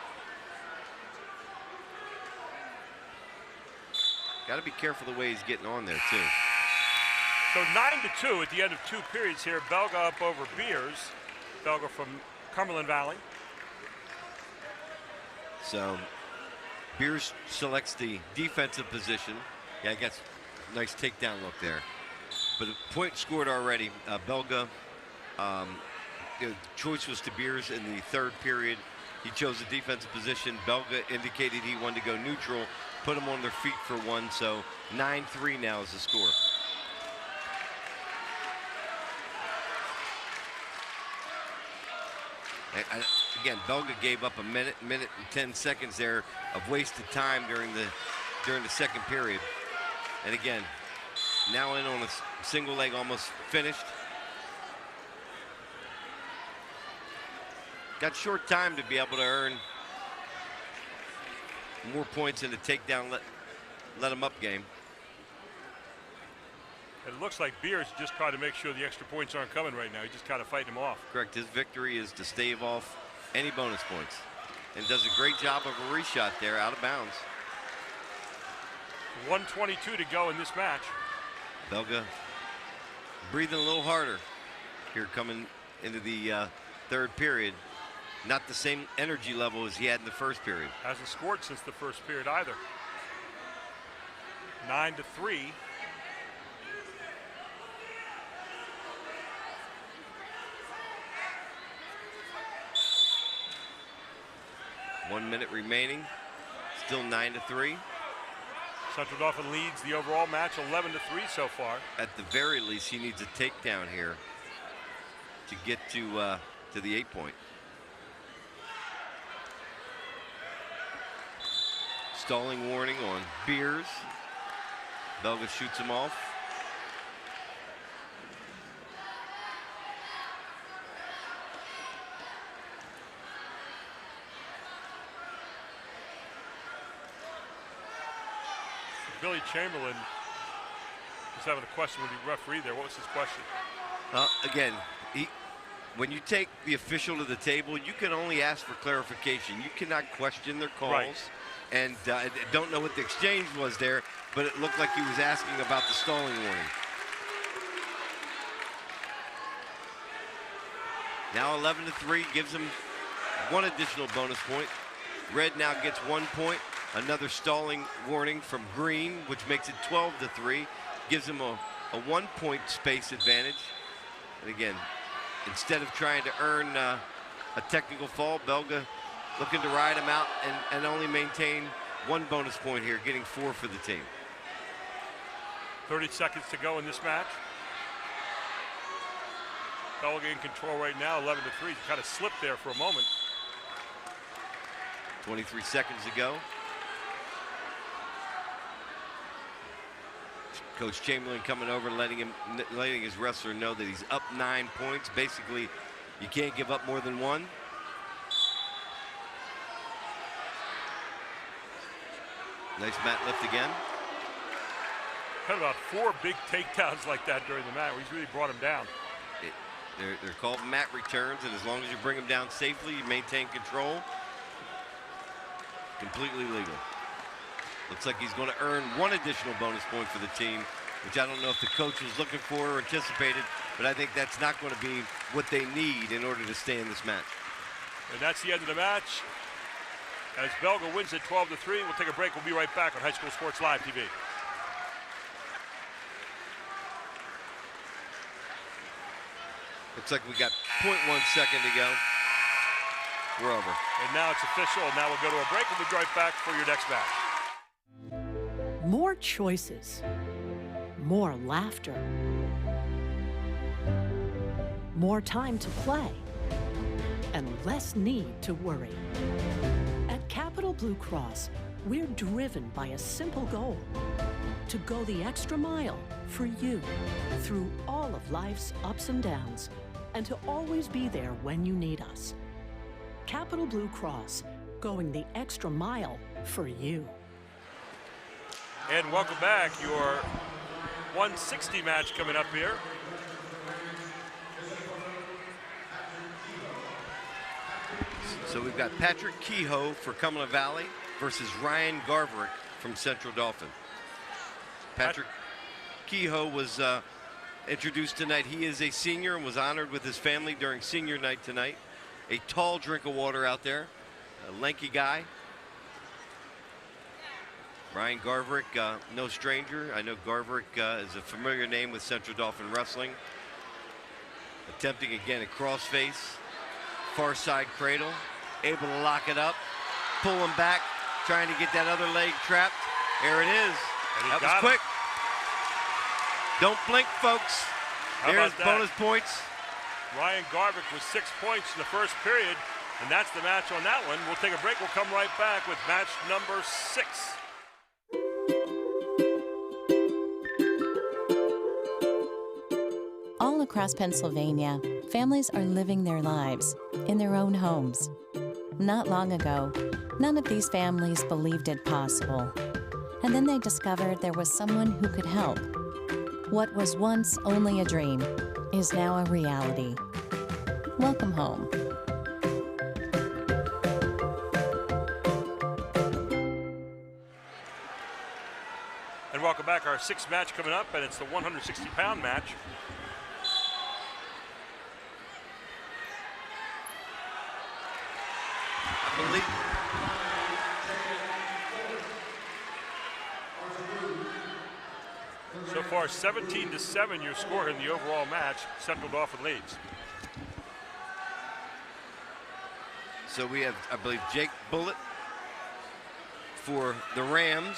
Got to be careful the way he's getting on there too. So 9-2 at the end of 2 periods here. Belga up over Beers. Belga from Cumberland Valley. So Beers selects the defensive position. Yeah, I guess nice takedown look there. But a point scored already. Belga, the choice was to Beers in the 3rd period. He chose the defensive position. Belga indicated he wanted to go neutral, put them on their feet for 1. So 9-3 now is the score. Again, Belga gave up a minute and 10 seconds there of wasted time during the 2nd period. And again, now in on a single leg, almost finished. Got short time to be able to earn more points in the takedown, let them up game. It looks like Beers just trying to make sure the extra points aren't coming right now. He's just kind of fighting them off. Correct. His victory is to stave off any bonus points. And does a great job of a reshot there out of bounds. 1:22 to go in this match. Belga breathing a little harder here coming into the 3rd period. Not the same energy level as he had in the 1st period. Hasn't scored since the 1st period either. 9-3. One minute remaining. Still 9-3. Central Dauphin leads the overall match 11-3 so far. At the very least, he needs a takedown here to get to the 8-point. Stalling warning on Beers. Belga shoots him off. Billy Chamberlain is having a question with the referee there. What was his question? Again, when you take the official to the table, you can only ask for clarification. You cannot question their calls. Right. And I don't know what the exchange was there, but it looked like he was asking about the stalling warning. Now 11-3 gives him 1 additional bonus point. Red now gets 1 point. Another stalling warning from Green, which makes it 12-3. Gives him a 1-point space advantage. And again, instead of trying to earn a technical fall, Belga looking to ride him out and only maintain 1 bonus point here, getting 4 for the team. 30 seconds to go in this match. Belga in control right now, 11-3. He kind of slipped there for a moment. 23 seconds to go. Coach Chamberlain coming over, letting his wrestler know that he's up 9 points. Basically, you can't give up more than 1. Nice mat lift again. Had about 4 big takedowns like that during the match where he's really brought him down. They're called mat returns, and as long as you bring them down safely, you maintain control. Completely legal. Looks like he's going to earn 1 additional bonus point for the team, which I don't know if the coach was looking for or anticipated, but I think that's not going to be what they need in order to stay in this match. And that's the end of the match. As Belga wins it 12-3, we'll take a break. We'll be right back on High School Sports Live TV. Looks like we got 0.1 second to go. We're over. And now it's official. And now we'll go to a break. We'll be right back for your next match. More choices, more laughter, more time to play, and less need to worry. At Capital Blue Cross, we're driven by a simple goal: to go the extra mile for you through all of life's ups and downs, and to always be there when you need us. Capital Blue Cross, going the extra mile for you. And welcome back. Your 160 match coming up here. So we've got Patrick Kehoe for Cumberland Valley versus Ryan Garverick from Central Dauphin. Patrick Kehoe was introduced tonight. He is a senior and was honored with his family during senior night tonight. A tall drink of water out there, a lanky guy. Ryan Garverick, no stranger. I know Garverick is a familiar name with Central Dauphin Wrestling. Attempting again a crossface, far side cradle, able to lock it up, pull him back, trying to get that other leg trapped. There it is. That was quick. Don't blink, folks. There's bonus points. Ryan Garverick with 6 points in the first period, and that's the match on that one. We'll take a break. We'll come right back with match number 6. All across Pennsylvania, families are living their lives in their own homes. Not long ago, none of these families believed it possible. And then they discovered there was someone who could help. What was once only a dream is now a reality. Welcome home. And welcome back. Our 6th match coming up, and it's the 160-pound match. So far, 17-7 your score in the overall match. Central Dauphin leads. So we have, I believe, Jake Bullitt for the Rams.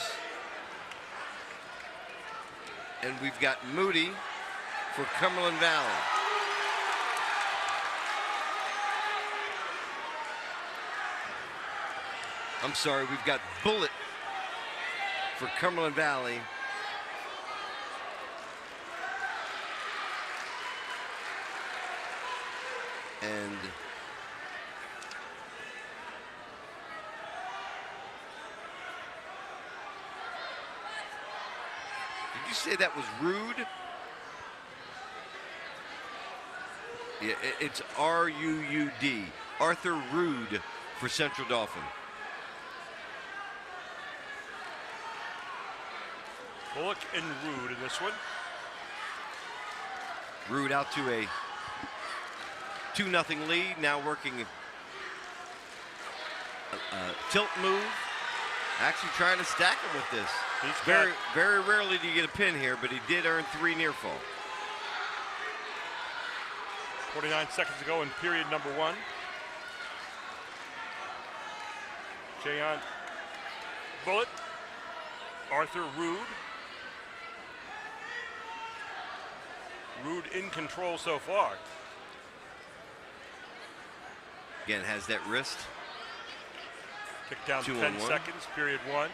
And we've got Moody for Cumberland Valley. I'm sorry, we've got Bullitt for Cumberland Valley. And did you say that was Rude? Yeah, it's R-U-U-D. Arthur Rude for Central Dauphin. Bullock and Rude in this one. Rude out to a 2-0 lead, now working a tilt move. Actually trying to stack him with this. Very rarely do you get a pin here, but he did earn 3 near fall. 49 seconds to go in period number 1. Jayon Bullitt, Arthur Rude. Rude in control so far. Again, has that wrist. Kick down 10 seconds, period 1.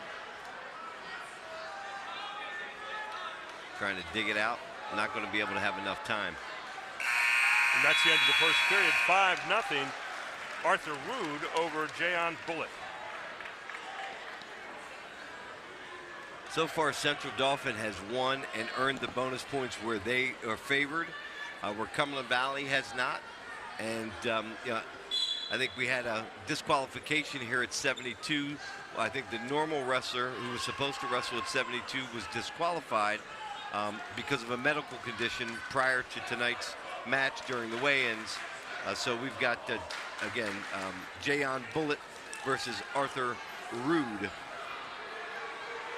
Trying to dig it out. Not going to be able to have enough time. And that's the end of the first period. 5-0. Arthur Rude over Jayon Bullitt. So far, Central Dauphin has won and earned the bonus points where they are favored, where Cumberland Valley has not. And you know, I think we had a disqualification here at 72. Well, I think the normal wrestler who was supposed to wrestle at 72 was disqualified because of a medical condition prior to tonight's match during the weigh-ins. So we've got, again, Jayon Bullitt versus Arthur Rude.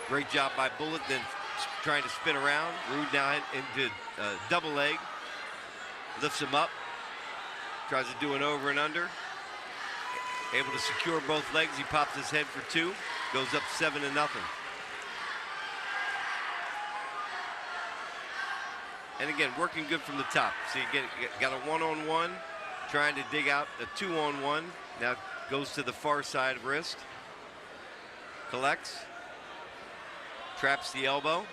Great job by Bullitt, then trying to spin around. Rude now into double leg. Lifts him up. Tries to do an over and under. Able to secure both legs. He pops his head for 2. Goes up 7-0. And again, working good from the top. So you got a 1-on-1. Trying to dig out a 2-on-1. Now goes to the far side wrist. Collects. Traps the elbow.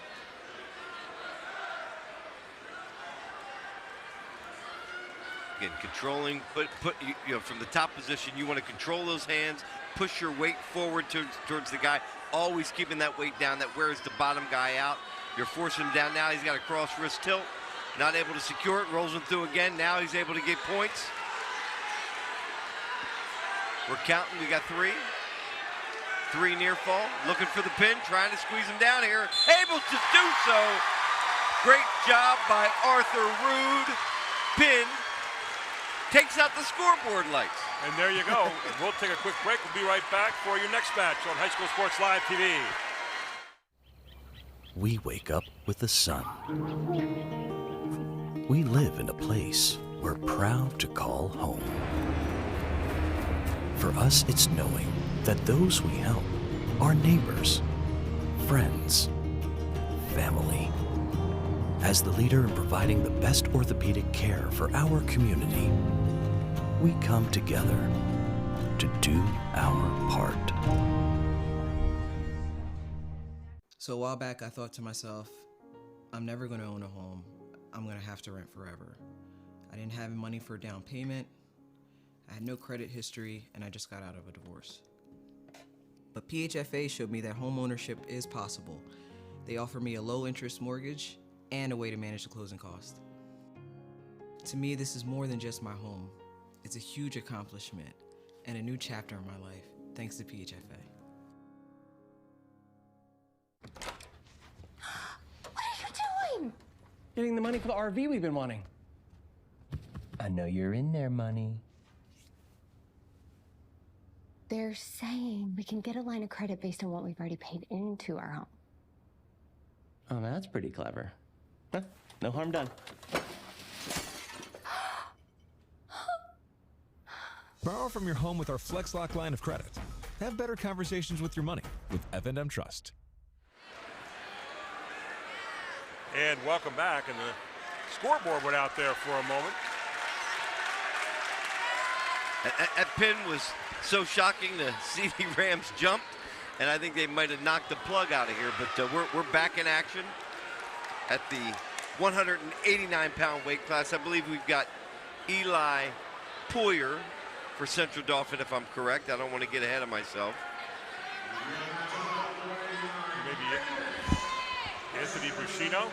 Again, controlling, but you know, from the top position, you want to control those hands, push your weight forward towards the guy, always keeping that weight down. That wears the bottom guy out. You're forcing him down now. He's got a cross wrist tilt, not able to secure it. Rolls him through again. Now he's able to get points. We're counting. We got 3. 3 near fall, looking for the pin, trying to squeeze him down here, able to do so. Great job by Arthur Rude. Pin takes out the scoreboard lights. And there you go. And we'll take a quick break. We'll be right back for your next match on High School Sports Live TV. We wake up with the sun. We live in a place we're proud to call home. For us, it's knowing that those we help are neighbors, friends, family. As the leader in providing the best orthopedic care for our community, we come together to do our part. So a while back, I thought to myself, I'm never going to own a home. I'm going to have to rent forever. I didn't have money for a down payment. I had no credit history, and I just got out of a divorce. But PHFA showed me that home ownership is possible. They offer me a low-interest mortgage and a way to manage the closing cost. To me, this is more than just my home. It's a huge accomplishment and a new chapter in my life, thanks to PHFA. What are you doing? Getting the money for the RV we've been wanting. I know you're in there, money. They're saying we can get a line of credit based on what we've already paid into our home. Oh, that's pretty clever. Huh, no harm done. Borrow from your home with our FlexLock line of credit. Have better conversations with your money with F&M Trust. And welcome back. And the scoreboard went out there for a moment. That pin was so shocking to see the Rams jump, and I think they might have knocked the plug out of here, but we're back in action at the 189-pound weight class. I believe we've got Eli Poyer for Central Dauphin, if I'm correct. I don't want to get ahead of myself. Maybe Anthony Brusino.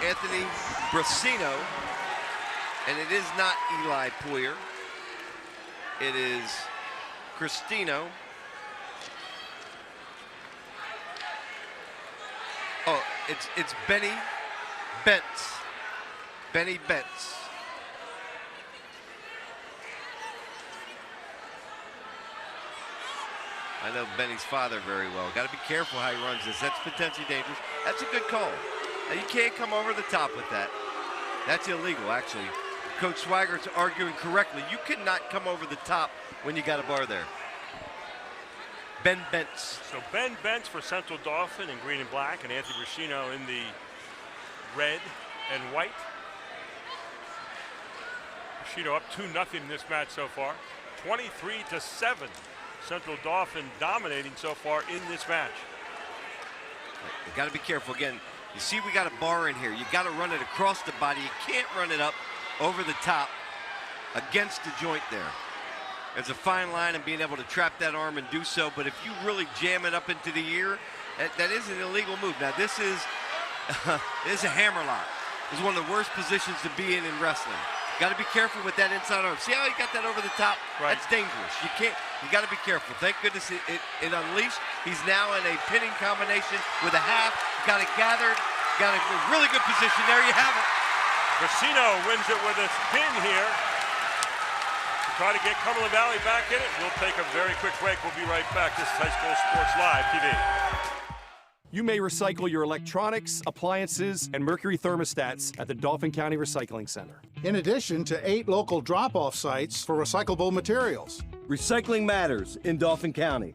Anthony Brusino, and it is not Eli Poyer. It is Cristino. Oh, it's Benny Bentz. Benny Bentz. I know Benny's father very well. Got to be careful how he runs this. That's potentially dangerous. That's a good call. Now, you can't come over the top with that. That's illegal, actually. Coach Swiggert's arguing correctly. You cannot come over the top when you got a bar there. Ben Bentz. So Ben Bentz for Central Dauphin in green and black, and Anthony Brusino in the red and white. Brusino up 2-0 in this match so far. 23-7. Central Dauphin dominating so far in this match. You got to be careful. Again, you see we got a bar in here. You got to run it across the body. You can't run it up over the top against the joint there. There's a fine line in being able to trap that arm and do so, but if you really jam it up into the ear, that is an illegal move. Now this is a hammerlock. It's one of the worst positions to be in wrestling. Got to be careful with that inside arm. See how he got that over the top? Right. That's dangerous. You got to be careful. Thank goodness it unleashed. He's now in a pinning combination with a half. Got it gathered. Got a really good position. There you have it. Brusino wins it with a pin here. Try to get Cumberland Valley back in it. We'll take a very quick break. We'll be right back. This is High School Sports Live TV. You may recycle your electronics, appliances, and mercury thermostats at the Dauphin County Recycling Center. In addition to 8 local drop-off sites for recyclable materials. Recycling matters in Dauphin County.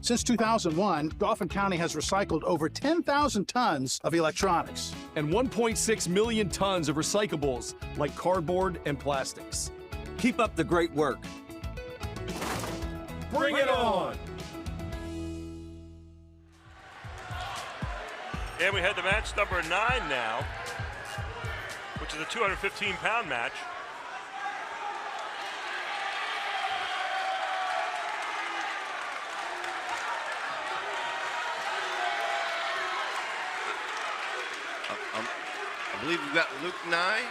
Since 2001, Dauphin County has recycled over 10,000 tons of electronics. And 1.6 million tons of recyclables like cardboard and plastics. Keep up the great work. Bring it on! And we head to match number 9 now, which is a 215-pound match. I believe we've got Luke Nye.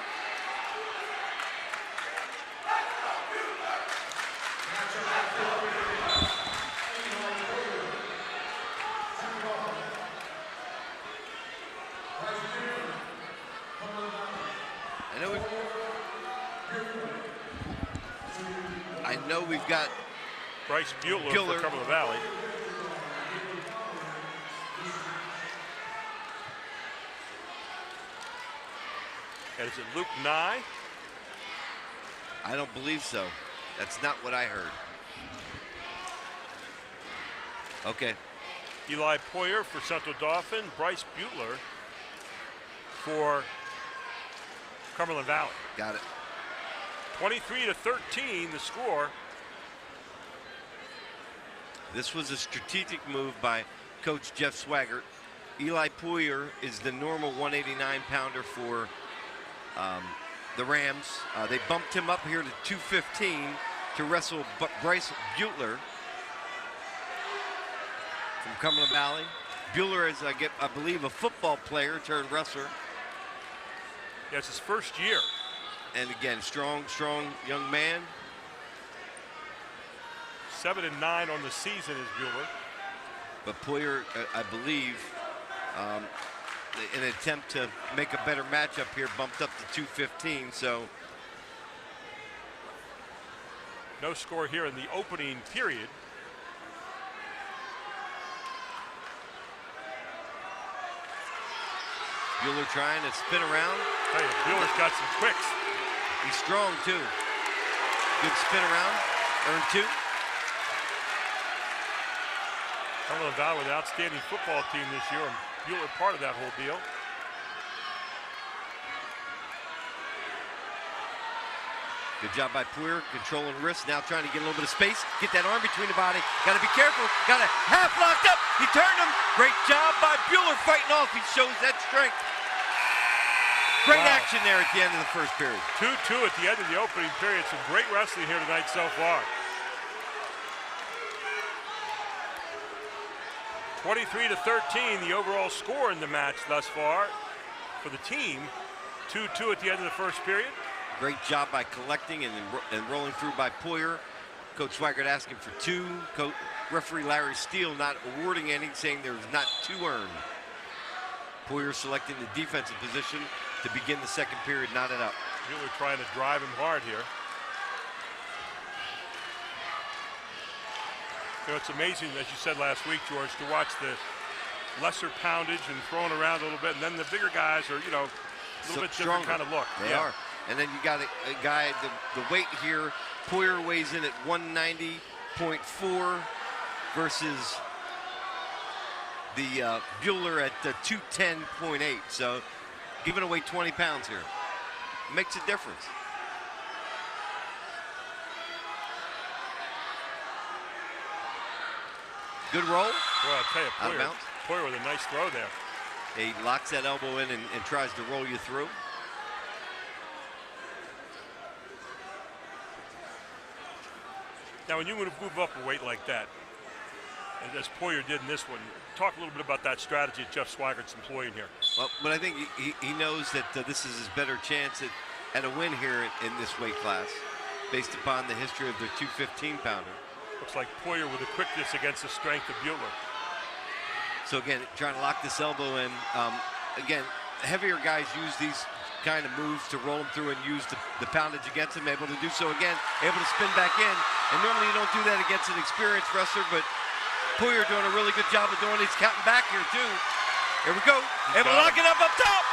know we've got Bryce Bueller for Cumberland Valley. And is it Luke Nye? I don't believe so. That's not what I heard. Okay. Eli Poyer for Central Dauphin. Bryce Bueller for Cumberland Valley. Got it. 23-13, the score. This was a strategic move by Coach Jeff Swaggart. Eli Poyer is the normal 189-pounder for the Rams. They bumped him up here to 215 to wrestle Bryce Bueller from Cumberland Valley. Bueller is, I believe, a football player turned wrestler. Yeah, it's his first year. And again, strong young man. 7-9 on the season is Bueller. But Poyer, I believe, in an attempt to make a better matchup here, bumped up to 215. So no score here in the opening period. Bueller trying to spin around. Hey, Bueller's got some quicks. He's strong too. Good spin around. Earned 2. Cumberland Valley with an outstanding football team this year, and Bueller part of that whole deal. Good job by Poyer, controlling wrist, now trying to get a little bit of space, get that arm between the body. Got to be careful, got to half locked up. He turned him. Great job by Bueller fighting off. He shows that strength. Great action there at the end of the first period. 2-2 at the end of the opening period. Some great wrestling here tonight so far. 23-13, the overall score in the match thus far for the team. 2-2 at the end of the first period. Great job by collecting and rolling through by Poyer. Coach Swaggart asking for 2. Referee Larry Steele not awarding any, saying there was not 2 earned. Poyer selecting the defensive position to begin the second period, knotted up. Bueller trying to drive him hard here. You know, it's amazing, as you said last week, George, to watch the lesser poundage and throwing around a little bit, and then the bigger guys are, you know, a little bit different kind of look. They are. And then you got a guy, the weight here, Poyer weighs in at 190.4 versus the Bueller at 210.8. So giving away 20 pounds here. Makes a difference. Good roll. Well, I'll tell you, Out of bounds. Poyer with a nice throw there. He locks that elbow in and tries to roll you through. Now, when you move up a weight like that, and as Poyer did in this one, talk a little bit about that strategy that Jeff Swaggart's employing here. Well, but I think he knows that this is his better chance at a win here in this weight class, based upon the history of their 215-pounder. Looks like Poyer with the quickness against the strength of Bueller. So again, trying to lock this elbow in. Again, heavier guys use these kind of moves to roll them through and use the poundage against them, able to do so again, able to spin back in. And normally you don't do that against an experienced wrestler, but Poyer doing a really good job of doing it. He's counting back here too. Here we go. Able to lock it up top.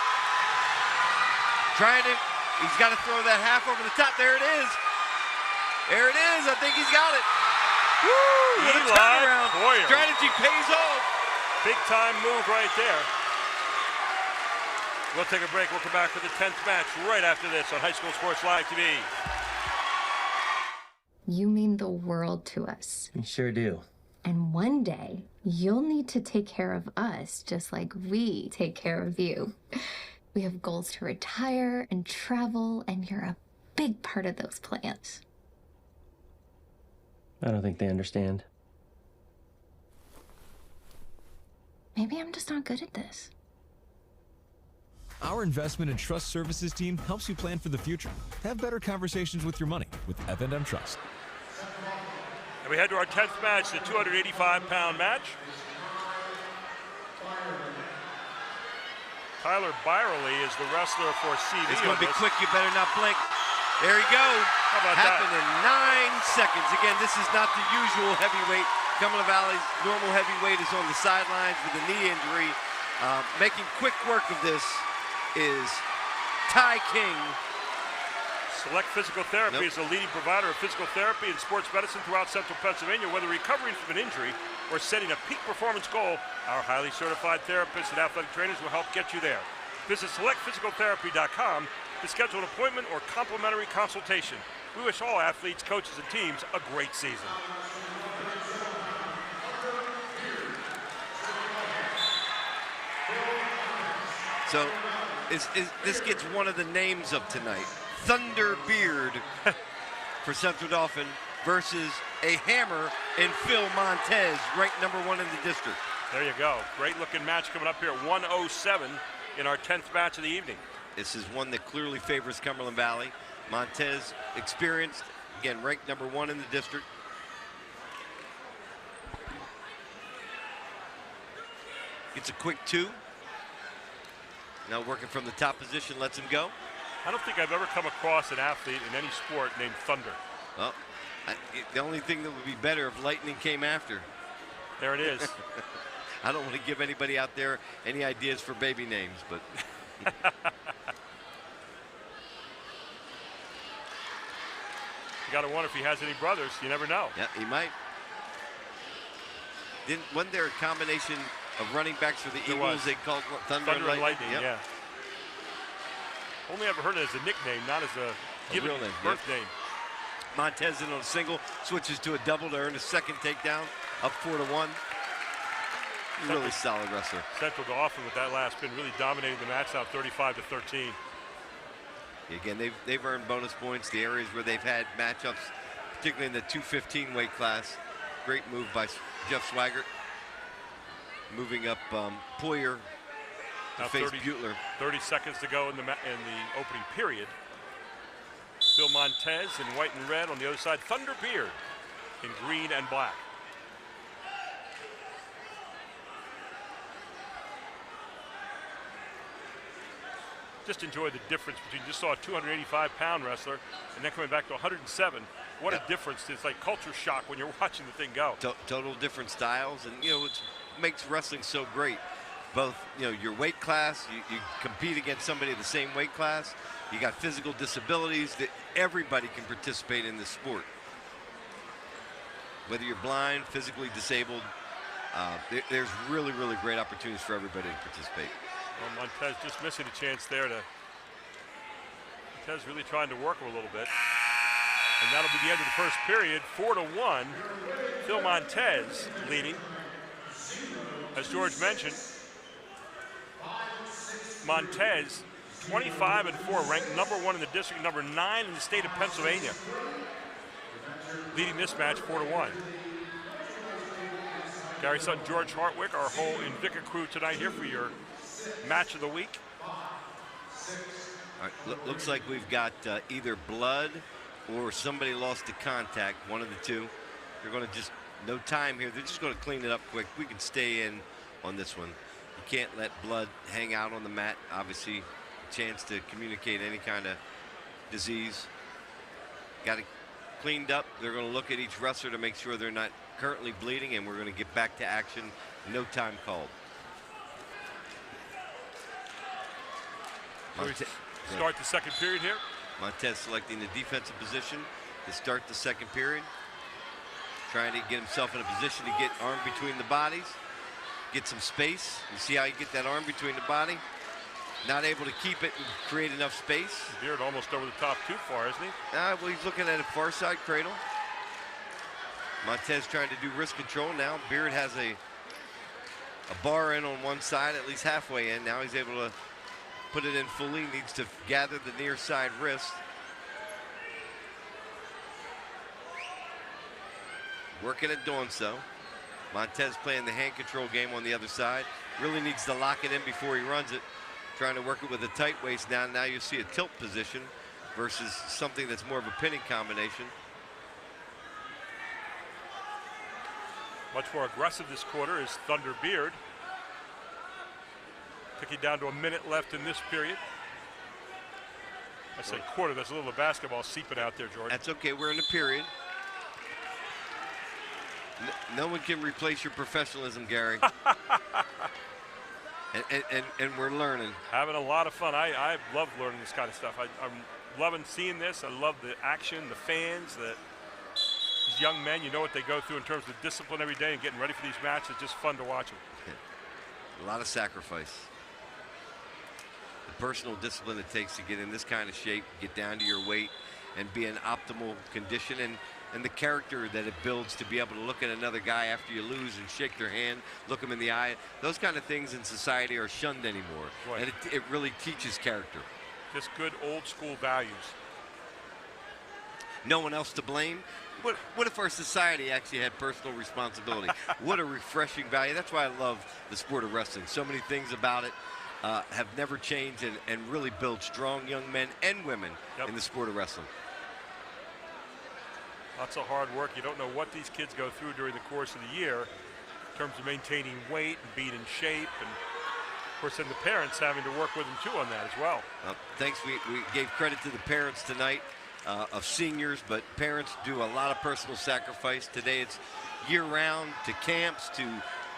He's got to throw that half over the top. There it is. There it is. I think he's got it. Woo! What a turnaround. Poyer. Strategy pays off. Big time move right there. We'll take a break. We'll come back for the 10th match right after this on High School Sports Live TV. You mean the world to us. You sure do. And one day, you'll need to take care of us just like we take care of you. We have goals to retire and travel, and you're a big part of those plans. I don't think they understand. Maybe I'm just not good at this. Our investment and trust services team helps you plan for the future. Have better conversations with your money with F&M Trust. And we head to our 10th match, the 285-pound match. Tyler Byerly is the wrestler for CV. It's going to be quick. You better not blink. There you go. How about Happened that? in 9 seconds. Again, this is not the usual heavyweight. Cumberland Valley's normal heavyweight is on the sidelines with a knee injury. Making quick work of this is Ty King. Select Physical Therapy is a leading provider of physical therapy and sports medicine throughout central Pennsylvania. Whether recovering from an injury or setting a peak performance goal, our highly certified therapists and athletic trainers will help get you there. Visit selectphysicaltherapy.com to schedule an appointment or complimentary consultation. We wish all athletes, coaches, and teams a great season. So this gets one of the names of tonight. Thunderbeard for Central Dauphin versus a hammer in Phil Montez, ranked #1 in the district. There you go. Great looking match coming up here at 107 in our 10th match of the evening. This is one that clearly favors Cumberland Valley. Montez, experienced, again, ranked #1 in the district. Gets a quick 2. Now working from the top position, lets him go. I don't think I've ever come across an athlete in any sport named Thunder. Well, the only thing that would be better if lightning came after. There it is. I don't want to give anybody out there any ideas for baby names, but. You got to wonder if he has any brothers. You never know. Yeah, he might. Wasn't there a combination of running backs for the Eagles? They called Thunder and Lightning. Yep. Yeah. Only ever heard it as a nickname, not as a given real name, birth name. Montez in on a single, switches to a double to earn a second takedown, up 4-1. Really solid wrestler. Central Dauphin with that last spin really dominating the match now, 35-13. Again, they've earned bonus points. The areas where they've had matchups, particularly in the 215 weight class. Great move by Jeff Swaggart. Moving up Poyer to now face Butler. 30 seconds to go in the opening period. Phil Montez in white and red on the other side. Thunderbeard in green and black. Just enjoy the difference between, just saw a 285-pound wrestler and then coming back to 107. What a difference. It's like culture shock when you're watching the thing go. Total different styles, and what makes wrestling so great. Both, your weight class, you compete against somebody of the same weight class. You got physical disabilities that everybody can participate in this sport. Whether you're blind, physically disabled, there's really, really great opportunities for everybody to participate. Well, Montez just missing a chance there Montez really trying to work him a little bit. And that'll be the end of the first period, 4-1. Phil Montez leading. As George mentioned, Montez, 25-4, ranked #1 in the district, #9 in the state of Pennsylvania. Leading this match 4-1. Gary Sutton, George Hartwick, our whole Invicta crew tonight here for your match of the week. All right, looks like we've got either blood or somebody lost to contact, one of the two. They're going to just, no time here. They're just going to clean it up quick. We can stay in on this one. You can't let blood hang out on the mat. Obviously, chance to communicate any kind of disease. Got it cleaned up. They're going to look at each wrestler to make sure they're not currently bleeding, and we're going to get back to action. No time called. Start the second period here. Montez selecting the defensive position to start the second period. Trying to get himself in a position to get arm between the bodies. Get some space. You see how you get that arm between the body? Not able to keep it and create enough space. Beard almost over the top too far, isn't he? Well, he's looking at a far side cradle. Montez trying to do wrist control now. Beard has a bar in on one side, at least halfway in. Now he's able to put it in fully. Needs to gather the near side wrist. Working at doing so. Montez playing the hand control game on the other side. Really needs to lock it in before he runs it. Trying to work it with a tight waist now. Now you see a tilt position versus something that's more of a pinning combination. Much more aggressive this quarter is Thunderbeard. Ticking down to a minute left in this period. I said quarter. That's a little basketball seeping out there, Jordan. That's okay. We're in a period. No one can replace your professionalism, Gary. and we're learning. Having a lot of fun. I love learning this kind of stuff. I'm loving seeing this. I love the action, the fans, these young men. You know what they go through in terms of discipline every day and getting ready for these matches. It's just fun to watch them. A lot of sacrifice. The personal discipline it takes to get in this kind of shape, get down to your weight, and be in optimal condition, and the character that it builds to be able to look at another guy after you lose and shake their hand, look them in the eye. Those kind of things in society are shunned anymore. Right. And it really teaches character. Just good old school values. No one else to blame. What if our society actually had personal responsibility? What a refreshing value. That's why I love the sport of wrestling. So many things about it have never changed and really build strong young men and women in the sport of wrestling. Lots of hard work. You don't know what these kids go through during the course of the year in terms of maintaining weight and being in shape. And, of course, then the parents having to work with them, too, on that as well. Thanks. We gave credit to the parents tonight of seniors, but parents do a lot of personal sacrifice. Today it's year-round, to camps, to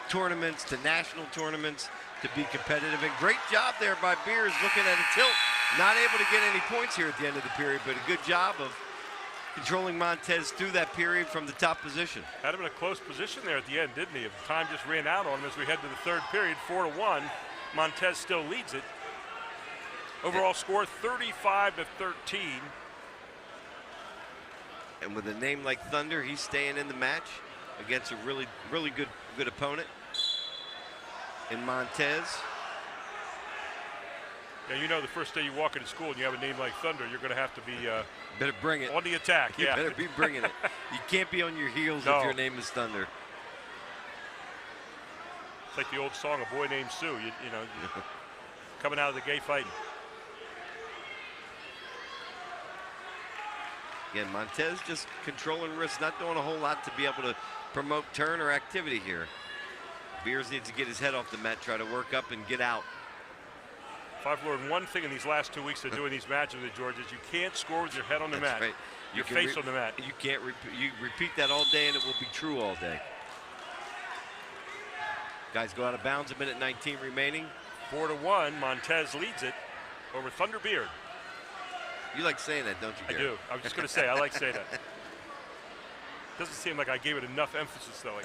tournaments, to national tournaments, to be competitive. And great job there by Beers looking at a tilt. Not able to get any points here at the end of the period, but a good job of controlling Montez through that period from the top position. Had him in a close position there at the end, didn't he? Time just ran out on him as we head to the third period, 4-1. Montez still leads it. Overall score 35-13. And with a name like Thunder, he's staying in the match against a really good opponent in Montez. Yeah, you know the first day you walk into school and you have a name like Thunder, you're going to have to be better bring it on the attack. You better be bringing it. You can't be on your heels if your name is Thunder. It's like the old song, A Boy Named Sue. You know, coming out of the gate fighting. Again, Montez just controlling wrists, not doing a whole lot to be able to promote turn or activity here. Beers needs to get his head off the mat, try to work up and get out. If I've learned one thing in these last 2 weeks of doing these matches with George, is you can't score with your head on the mat. Right. Your face on the mat. You can't repeat that all day and it will be true all day. Guys go out of bounds, 1:19 remaining. 4-1, Montez leads it over Thunder Beard. You like saying that, don't you, Gary? I do. I was just going to say, I like saying that. Doesn't seem like I gave it enough emphasis, though.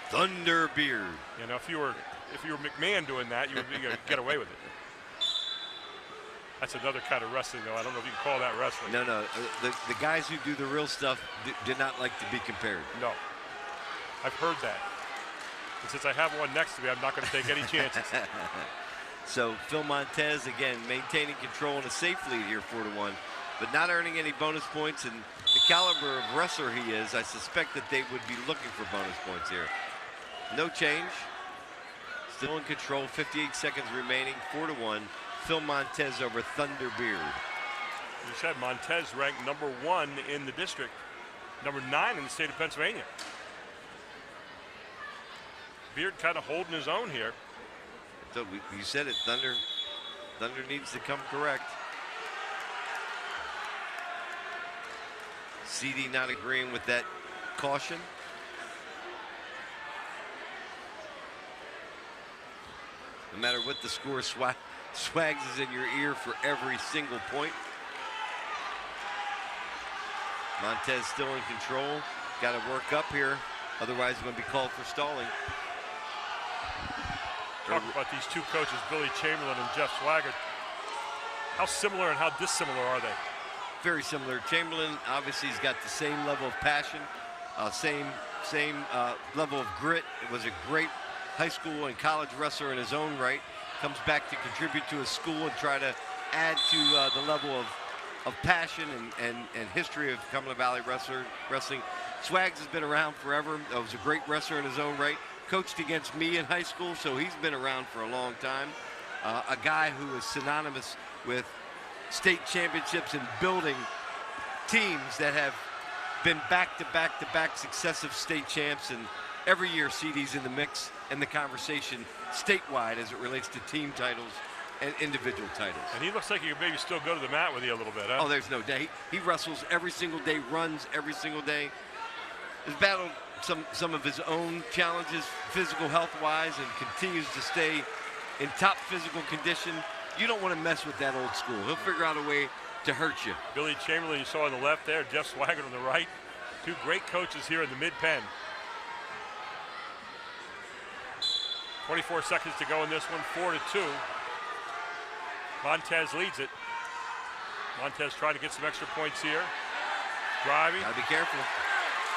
Thunder Beard. You know, if you were McMahon doing that, you would get away with it. That's another kind of wrestling, though. I don't know if you can call that wrestling. No. The guys who do the real stuff did not like to be compared. No. I've heard that. And since I have one next to me, I'm not going to take any chances. So Phil Montez, again, maintaining control and a safe lead here, 4-1, but not earning any bonus points. And the caliber of wrestler he is, I suspect that they would be looking for bonus points here. No change. Still in control, 58 seconds remaining, 4-1. Phil Montez over Thunder Beard. You said Montez ranked #1 in the district, #9 in the state of Pennsylvania. Beard kind of holding his own here. So you said it, Thunder needs to come correct. CD not agreeing with that caution. No matter what the score, Swags is in your ear for every single point. Montez still in control. Got to work up here, otherwise he's going to be called for stalling. Talk about these two coaches, Billy Chamberlain and Jeff Swaggart. How similar and how dissimilar are they? Very similar. Chamberlain obviously has got the same level of passion, same level of grit. It was a great high school and college wrestler in his own right. Comes back to contribute to his school and try to add to the level of passion and history of Cumberland Valley wrestling. Swags has been around forever. Was a great wrestler in his own right. Coached against me in high school, so he's been around for a long time. A guy who is synonymous with state championships and building teams that have been back-to-back successive state champs, and every year CD's in the mix and the conversation statewide as it relates to team titles and individual titles. And he looks like he could maybe still go to the mat with you a little bit, huh? Oh, there's no doubt. He wrestles every single day, runs every single day. Has battled some of his own challenges, physical health-wise, and continues to stay in top physical condition. You don't want to mess with that old school. He'll figure out a way to hurt you. Billy Chamberlain, you saw on the left there, Jeff Swagger on the right. Two great coaches here in the mid-pen. 24 seconds to go in this one, 4-2. Montez leads it. Montez trying to get some extra points here. Driving. Gotta be careful.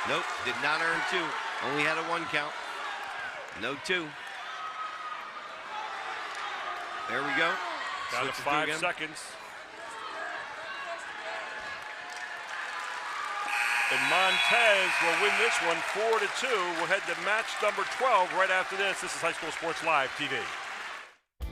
Nope, did not earn 2. Only had a 1 count. No 2. There we go. Down to 5 seconds. And Montez will win this one 4-2. We'll head to match number 12 right after this. This is High School Sports Live TV.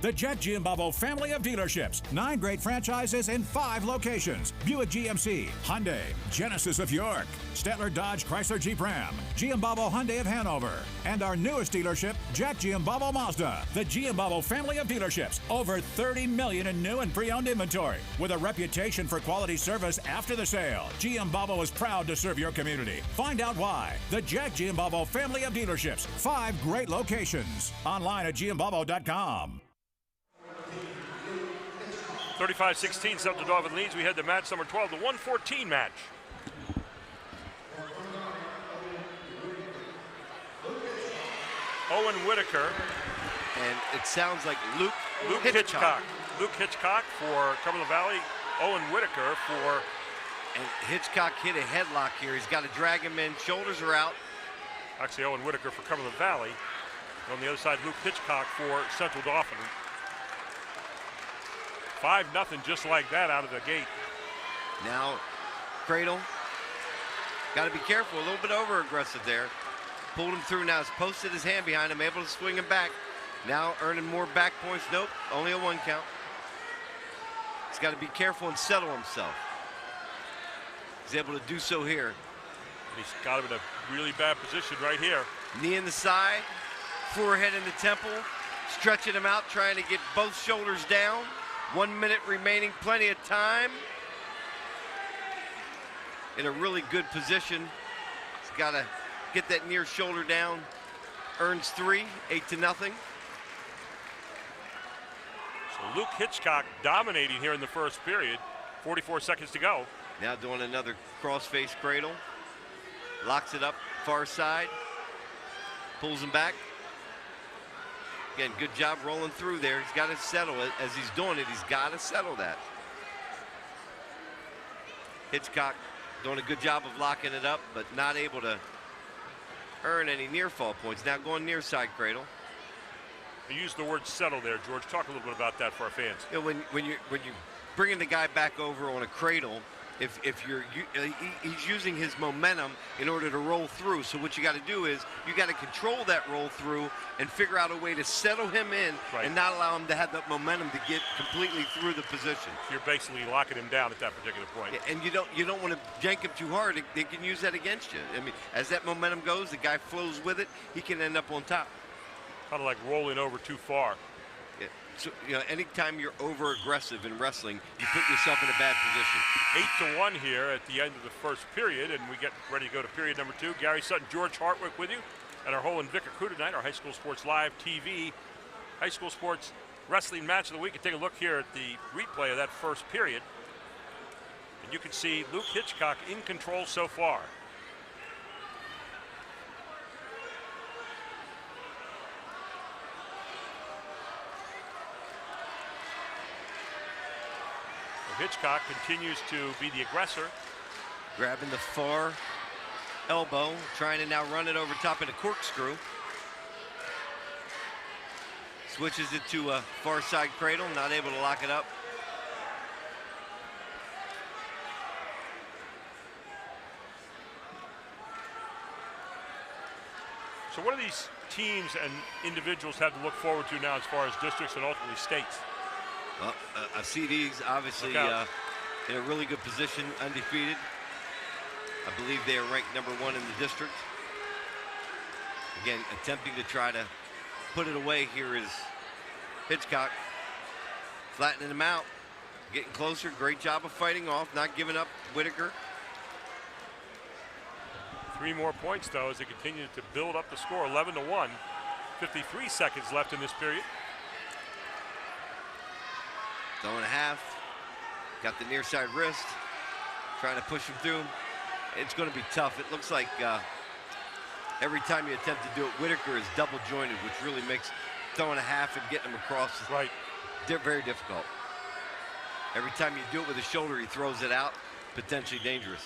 The Jet Giambavo family of dealerships. 9 great franchises in 5 locations. Buick GMC, Hyundai, Genesis of York, Stettler Dodge Chrysler Jeep Ram, Giambavo Hyundai of Hanover, and our newest dealership, Jack Giambavo Mazda. The Giambavo family of dealerships. Over 30 million in new and pre-owned inventory. With a reputation for quality service after the sale, Giambavo is proud to serve your community. Find out why. The Jack Giambavo family of dealerships. 5 great locations. Online at giambavo.com. 35-16, South Dauphin leads. We head to match number 12, the 114 match. Owen Whitaker. And it sounds like Luke Hitchcock. Luke Hitchcock for Cumberland Valley. Owen Whitaker for... And Hitchcock hit a headlock here. He's got to drag him in. Shoulders are out. Actually, Owen Whitaker for Cumberland Valley. And on the other side, Luke Hitchcock for Central Dauphin. 5-0 just like that out of the gate. Now, Cradle. Got to be careful. A little bit over-aggressive there. Pulled him through now. Has posted his hand behind him. Able to swing him back. Now earning more back points. Nope. Only a 1 count. He's got to be careful and settle himself. He's able to do so here. He's got him in a really bad position right here. Knee in the side. Forehead in the temple. Stretching him out. Trying to get both shoulders down. 1 minute remaining, plenty of time. In a really good position. He's got to get that near shoulder down. Earns 3, 8-0. So Luke Hitchcock dominating here in the first period. 44 seconds to go. Now doing another cross-face cradle. Locks it up, far side. Pulls him back. Again, good job rolling through there. He's got to settle it. As he's doing it, he's got to settle that. Hitchcock doing a good job of locking it up, but not able to earn any near fall points. Now going near side cradle. You used the word settle there, George. Talk a little bit about that for our fans. You know, when you're bringing the guy back over on a cradle, he's using his momentum in order to roll through. So what you got to do is you got to control that roll through and figure out a way to settle him in and not allow him to have that momentum to get completely through the position. You're basically locking him down at that particular point. Yeah, and you don't want to jank him too hard. They can use that against you. I mean, as that momentum goes, the guy flows with it. He can end up on top. Kind of like rolling over too far. Yeah. So, anytime you're over-aggressive in wrestling, you put yourself in a bad position. 8-1 here at the end of the first period, and we get ready to go to period number 2. Gary Sutton, George Hartwick with you, and our whole Invicta crew tonight, our High School Sports Live TV, High School Sports Wrestling Match of the Week. And take a look here at the replay of that first period. And you can see Luke Hitchcock in control so far. Hitchcock continues to be the aggressor. Grabbing the far elbow, trying to now run it over top in a corkscrew. Switches it to a far side cradle, not able to lock it up. So what do these teams and individuals have to look forward to now as far as districts and ultimately states? Well, I see these obviously in a really good position, undefeated. I believe they are ranked number 1 in the district. Again, attempting to try to put it away here is Hitchcock. flattening him out, getting closer. Great job of fighting off, not giving up Whitaker. 3 more points, though, as they continue to build up the score, 11-1. 53 seconds left in this period. Throwing a half. Got the near side wrist. Trying to push him through. It's going to be tough. It looks like every time you attempt to do it, Whitaker is double jointed, which really makes throwing a half and getting him across very difficult. Every time you do it with his shoulder, he throws it out, potentially dangerous.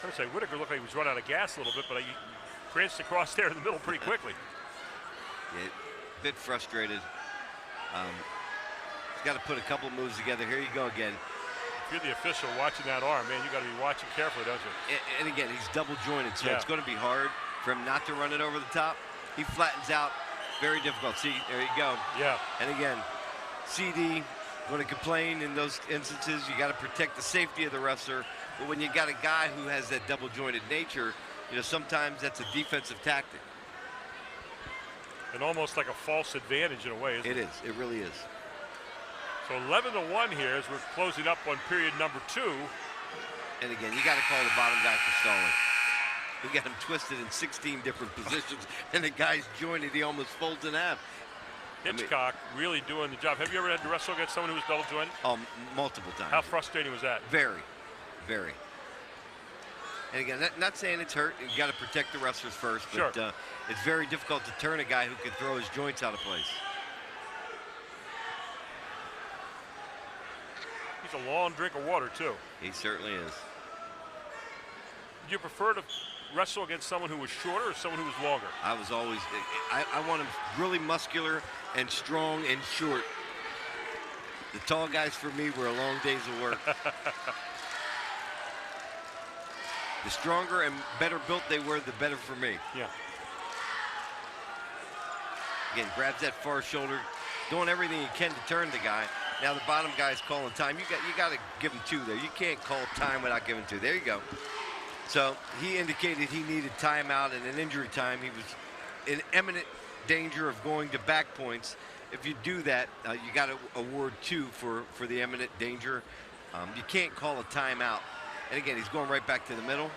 I would say Whitaker looked like he was running out of gas a little bit, but he pranced across there in the middle pretty quickly. Yeah, a bit frustrated. He's got to put a couple of moves together. Here you go again. If you're the official watching that arm, man, you got to be watching carefully, don't you? And again, he's double jointed, so it's going to be hard for him not to run it over the top. He flattens out, very difficult. See, there you go. Yeah. And again, CD going to complain in those instances. You got to protect the safety of the wrestler. But when you got a guy who has that double jointed nature, you know, sometimes that's a defensive tactic. And almost like a false advantage in a way, isn't it? It is. It really is. So 11-1 here as we're closing up on period number 2. And again, you got to call the bottom guy for stalling. We got him twisted in 16 different positions, and the guy's jointed. He almost folds in half. Hitchcock really doing the job. Have you ever had to wrestle against someone who was double jointed? Multiple times. How frustrating was that? Very, very. And again, not saying it's hurt. You got to protect the wrestlers first, but it's very difficult to turn a guy who can throw his joints out of place. He's a long drink of water, too. He certainly is. Did you prefer to wrestle against someone who was shorter or someone who was longer? I was always, I want him really muscular and strong and short. The tall guys for me were a long days of work. The stronger and better built they were, the better for me. Yeah. Again, grabs that far shoulder, doing everything he can to turn the guy. Now the bottom guy's calling time. You got to give him 2 there. You can't call time without giving 2. There you go. So he indicated he needed timeout and an injury time. He was in imminent danger of going to back points. If you do that, you got to award 2 for the imminent danger. You can't call a timeout. And again, he's going right back to the middle.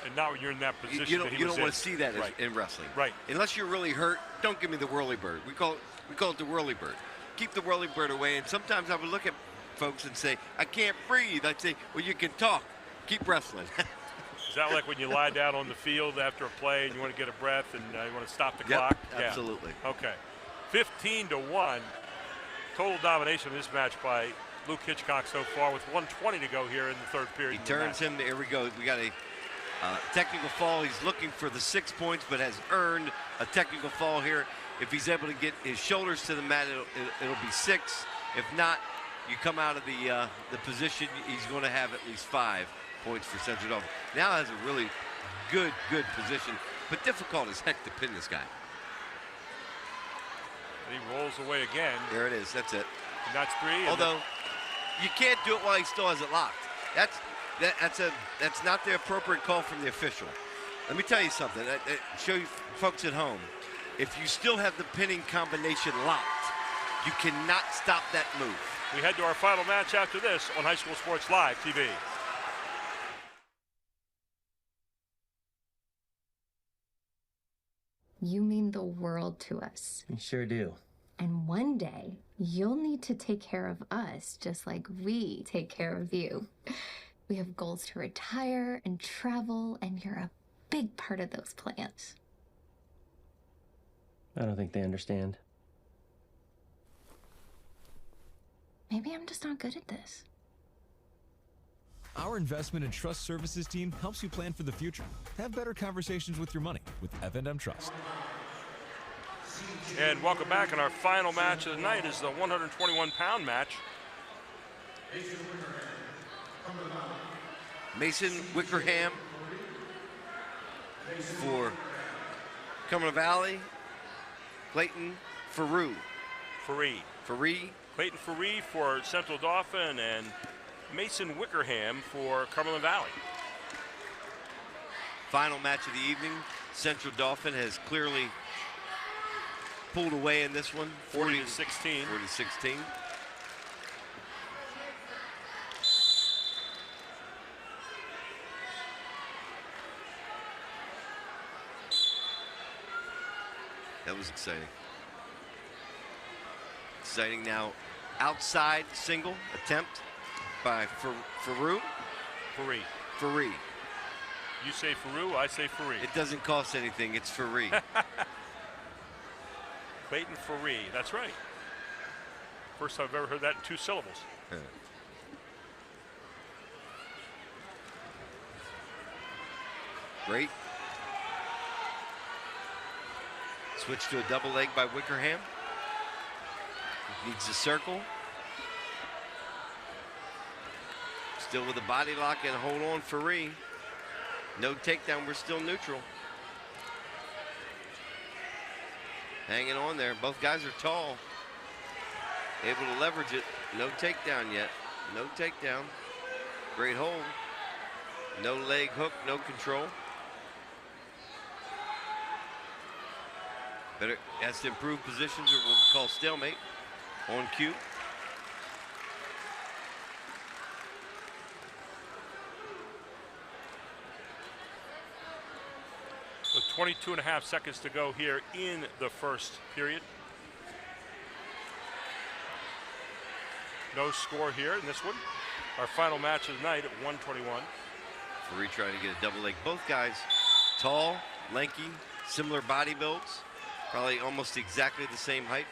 And now you're in that position. You don't want to see that in wrestling. Right. Unless you're really hurt, don't give me the whirly bird. We call it the whirly bird. Keep the whirly bird away. And sometimes I would look at folks and say, I can't breathe. I'd say, well, you can talk. Keep wrestling. Is that like when you lie down on the field after a play and you want to get a breath and you want to stop the clock? Absolutely. Yeah. Okay. 15-1. Total domination in this match by Luke Hitchcock so far with 1:20 to go here in the third period. He turns him. Here we go. We got a technical fall. He's looking for the 6 points, but has earned a technical fall here. If he's able to get his shoulders to the mat, it'll be 6. If not, you come out of the position, he's going to have at least 5 points for Central Dauphin. Now has a really good position, but difficult as heck to pin this guy. And he rolls away again. There it is. That's it. And that's 3. Although you can't do it while he still has it locked. That's not the appropriate call from the official. Let me tell you something. Show you folks at home. If you still have the pinning combination locked, you cannot stop that move. We head to our final match after this on High School Sports Live TV. You mean the world to us. You sure do. And one day, you'll need to take care of us just like we take care of you. We have goals to retire and travel, and you're a big part of those plans. I don't think they understand. Maybe I'm just not good at this. Our investment and trust services team helps you plan for the future. Have better conversations with your money with F&M Trust. And welcome back. And our final match of the night is the 121-pound match. Mason Wickerham for Cumberland Valley. Clayton Faree. Clayton Faree for Central Dauphin, and Mason Wickerham for Cumberland Valley. Final match of the evening. Central Dauphin has clearly pulled away in this one. 40 to 16. 40 to 16. That was exciting. Exciting now. Outside single attempt by Faru. Faree. You say Faru, I say Faree. It doesn't cost anything. It's Faree. Clayton Faree. That's right. First time I've ever heard that in 2 syllables. Great. Switch to a double leg by Wickerham. Needs a circle. Still with a body lock and hold on Faree. No takedown, we're still neutral. Hanging on there, both guys are tall. Able to leverage it, no takedown yet. No takedown, great hold. No leg hook, no control. Better, has to improve positions or we'll call stalemate on cue. So 22.5 seconds to go here in the first period. No score here in this one. Our final match of the night at 121. Faree trying to get a double leg. Both guys tall, lanky, similar body builds. Probably almost exactly the same height.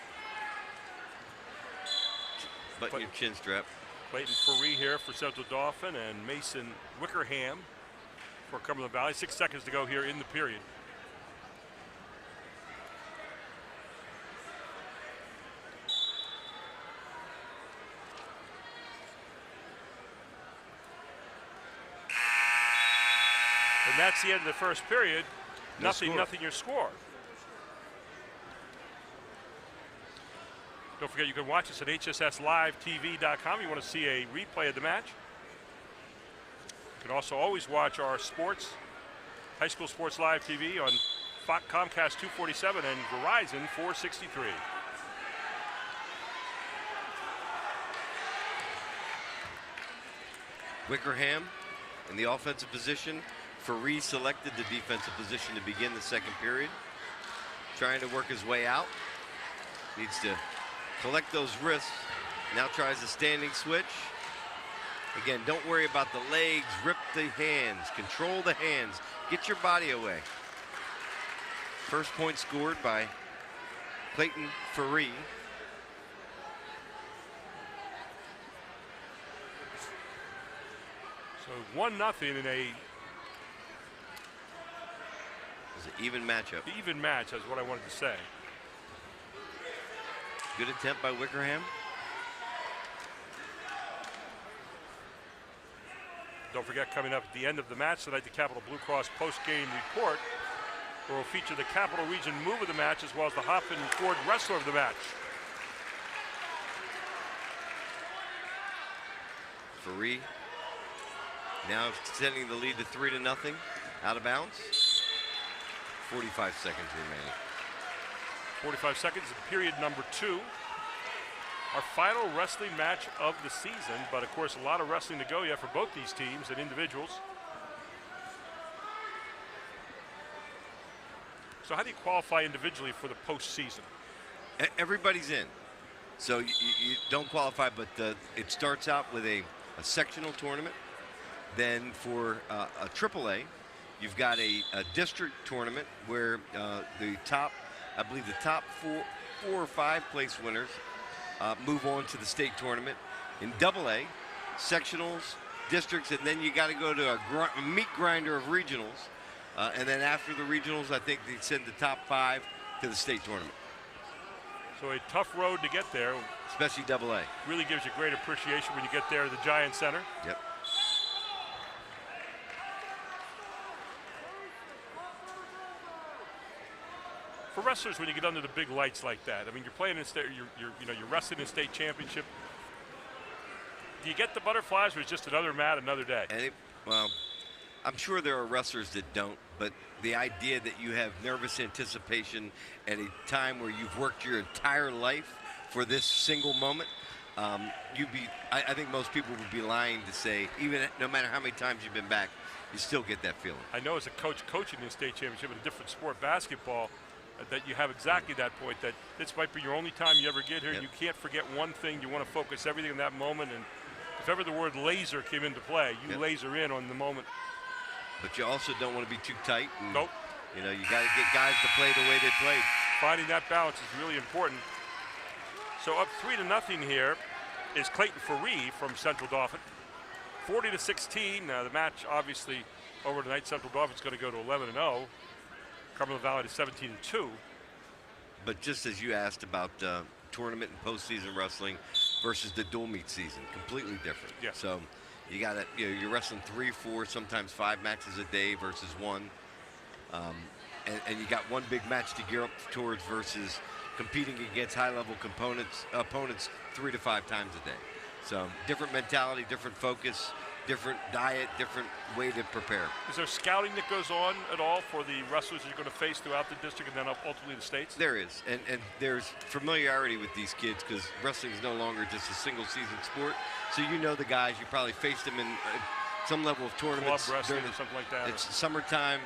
Button your chin strap. Clayton Faree here for Central Dauphin and Mason Wickerham for Cumberland Valley. 6 seconds to go here in the period. And that's the end of the first period. Nothing your score. Don't forget you can watch us at hsslivetv.com. You want to see a replay of the match. You can also always watch our sports, high school sports live TV on Comcast 247 and Verizon 463. Wickerham in the offensive position. Faree selected the defensive position to begin the second period. Trying to work his way out. Needs to collect those wrists. Now tries a standing switch. Again, don't worry about the legs. Rip the hands. Control the hands. Get your body away. First point scored by Clayton Faree. So 1-0 in a even matchup. Even match, that's what I wanted to say. Good attempt by Wickerham. Don't forget, coming up at the end of the match tonight, the Capital Blue Cross post-game report, where we'll feature the Capital Region move of the match as well as the Hoffman Ford wrestler of the match. Faree now extending the lead to 3-0. Out of bounds. 45 seconds remaining. 45 seconds in period number 2. Our final wrestling match of the season, but of course a lot of wrestling to go yet for both these teams and individuals. So how do you qualify individually for the postseason? Everybody's in. So you don't qualify, but it starts out with a sectional tournament. Then for a AAA, you've got a district tournament where the top, I believe the top four or 5 place winners move on to the state tournament. In AA, sectionals, districts, and then you got to go to a meat grinder of regionals. And then after the regionals, I think they send the top 5 to the state tournament. So a tough road to get there. Especially AA. Really gives you great appreciation when you get there to the Giant Center. Yep. For wrestlers, when you get under the big lights like that, I mean, you're playing in state, you're wrestling in state championship. Do you get the butterflies, or is it just another mat, another day? Well, I'm sure there are wrestlers that don't, but the idea that you have nervous anticipation at a time where you've worked your entire life for this single moment, I think most people would be lying to say, even no matter how many times you've been back, you still get that feeling. I know as a coach coaching the state championship in a different sport, basketball, that you have exactly that point, that this might be your only time you ever get here. You can't forget one thing. You want to focus everything in that moment, and if ever the word laser came into play, you laser in on the moment. But you also don't want to be too tight. And, nope. You know, you got to get guys to play the way they played. Finding that balance is really important. So up 3-0 here is Clayton Faree from Central Dauphin. 40-16. The match obviously over tonight. Central Dauphin's going to go to 11-0. Cumberland Valley to 17-2. But just as you asked about tournament and postseason wrestling versus the dual meet season, completely different. Yeah. So you got to, you're wrestling 3, 4, sometimes 5 matches a day versus 1. And you got one big match to gear up towards versus competing against high-level opponents 3 to 5 times a day. So different mentality, different focus, different diet, different way to prepare. Is there scouting that goes on at all for the wrestlers you're going to face throughout the district and then ultimately the states? There is, and there's familiarity with these kids because wrestling is no longer just a single-season sport. So you know the guys, you probably faced them in some level of tournaments. Club wrestling or something like that. It's summertime,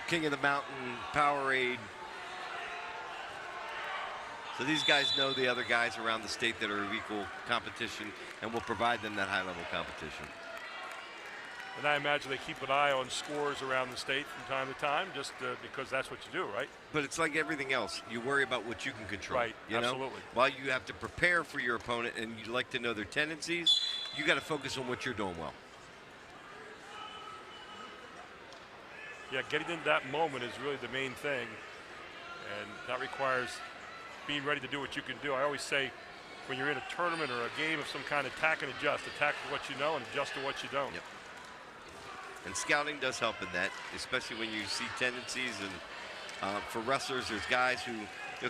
King of the Mountain, Powerade. So these guys know the other guys around the state that are of equal competition and will provide them that high-level competition. And I imagine they keep an eye on scores around the state from time to time, just because that's what you do, right? But it's like everything else. You worry about what you can control. Right, you absolutely. know? While you have to prepare for your opponent and you like to know their tendencies, you got to focus on what you're doing well. Yeah, getting into that moment is really the main thing, and that requires being ready to do what you can do. I always say when you're in a tournament or a game of some kind, attack and adjust. Attack to what you know and adjust to what you don't. Yep. And scouting does help in that, especially when you see tendencies. And for wrestlers, there's guys who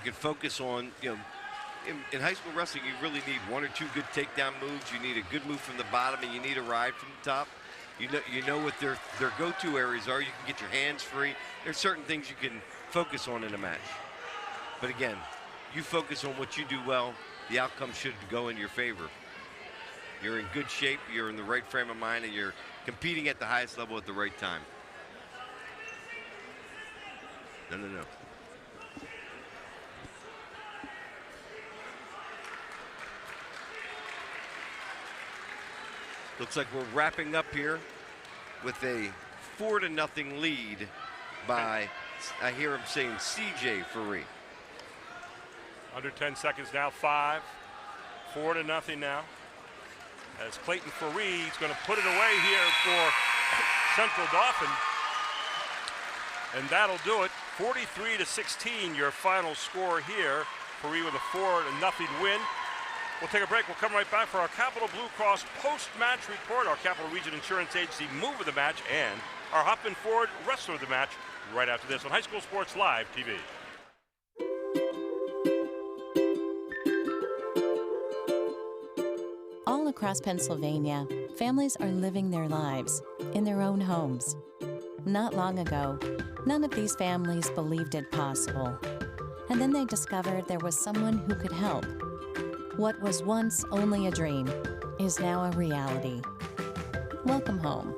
can focus on, in high school wrestling, you really need 1 or 2 good takedown moves. You need a good move from the bottom, and you need a ride from the top. You know what their go-to areas are. You can get your hands free. There's certain things you can focus on in a match. But again, you focus on what you do well, the outcome should go in your favor. You're in good shape, you're in the right frame of mind, and you're competing at the highest level at the right time. No. Looks like we're wrapping up here with a 4-0 lead by, I hear him saying, CJ Faree. Under 10 seconds now, 5. 4-0 now. As Clayton Faree is going to put it away here for Central Dauphin. And that'll do it. 43-16, your final score here. Faree with a 4-0 win. We'll take a break. We'll come right back for our Capital Blue Cross post-match report, our Capital Region Insurance Agency move of the match, and our Huffman Ford wrestler of the match right after this on High School Sports Live TV. All across Pennsylvania, families are living their lives in their own homes. Not long ago, none of these families believed it possible. And then they discovered there was someone who could help. What was once only a dream is now a reality. Welcome home.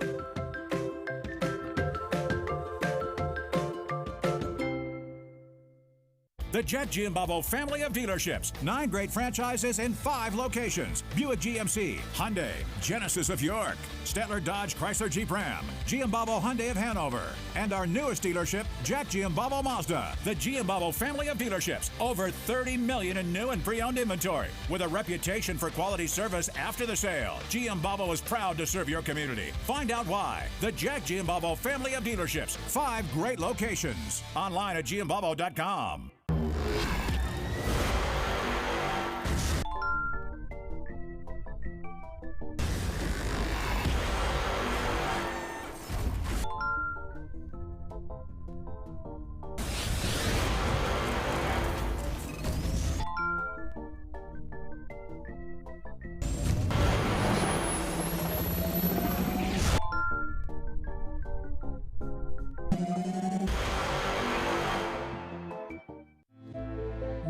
The Jet Giambavo family of dealerships. 9 great franchises in 5 locations. Buick GMC, Hyundai, Genesis of York, Stettler Dodge Chrysler Jeep Ram, Giambavo Hyundai of Hanover, and our newest dealership, Jack Giambavo Mazda. The Giambavo family of dealerships. Over 30 million in new and pre-owned inventory. With a reputation for quality service after the sale, Giambavo is proud to serve your community. Find out why. The Jack Giambavo family of dealerships. 5 great locations. Online at giambavo.com.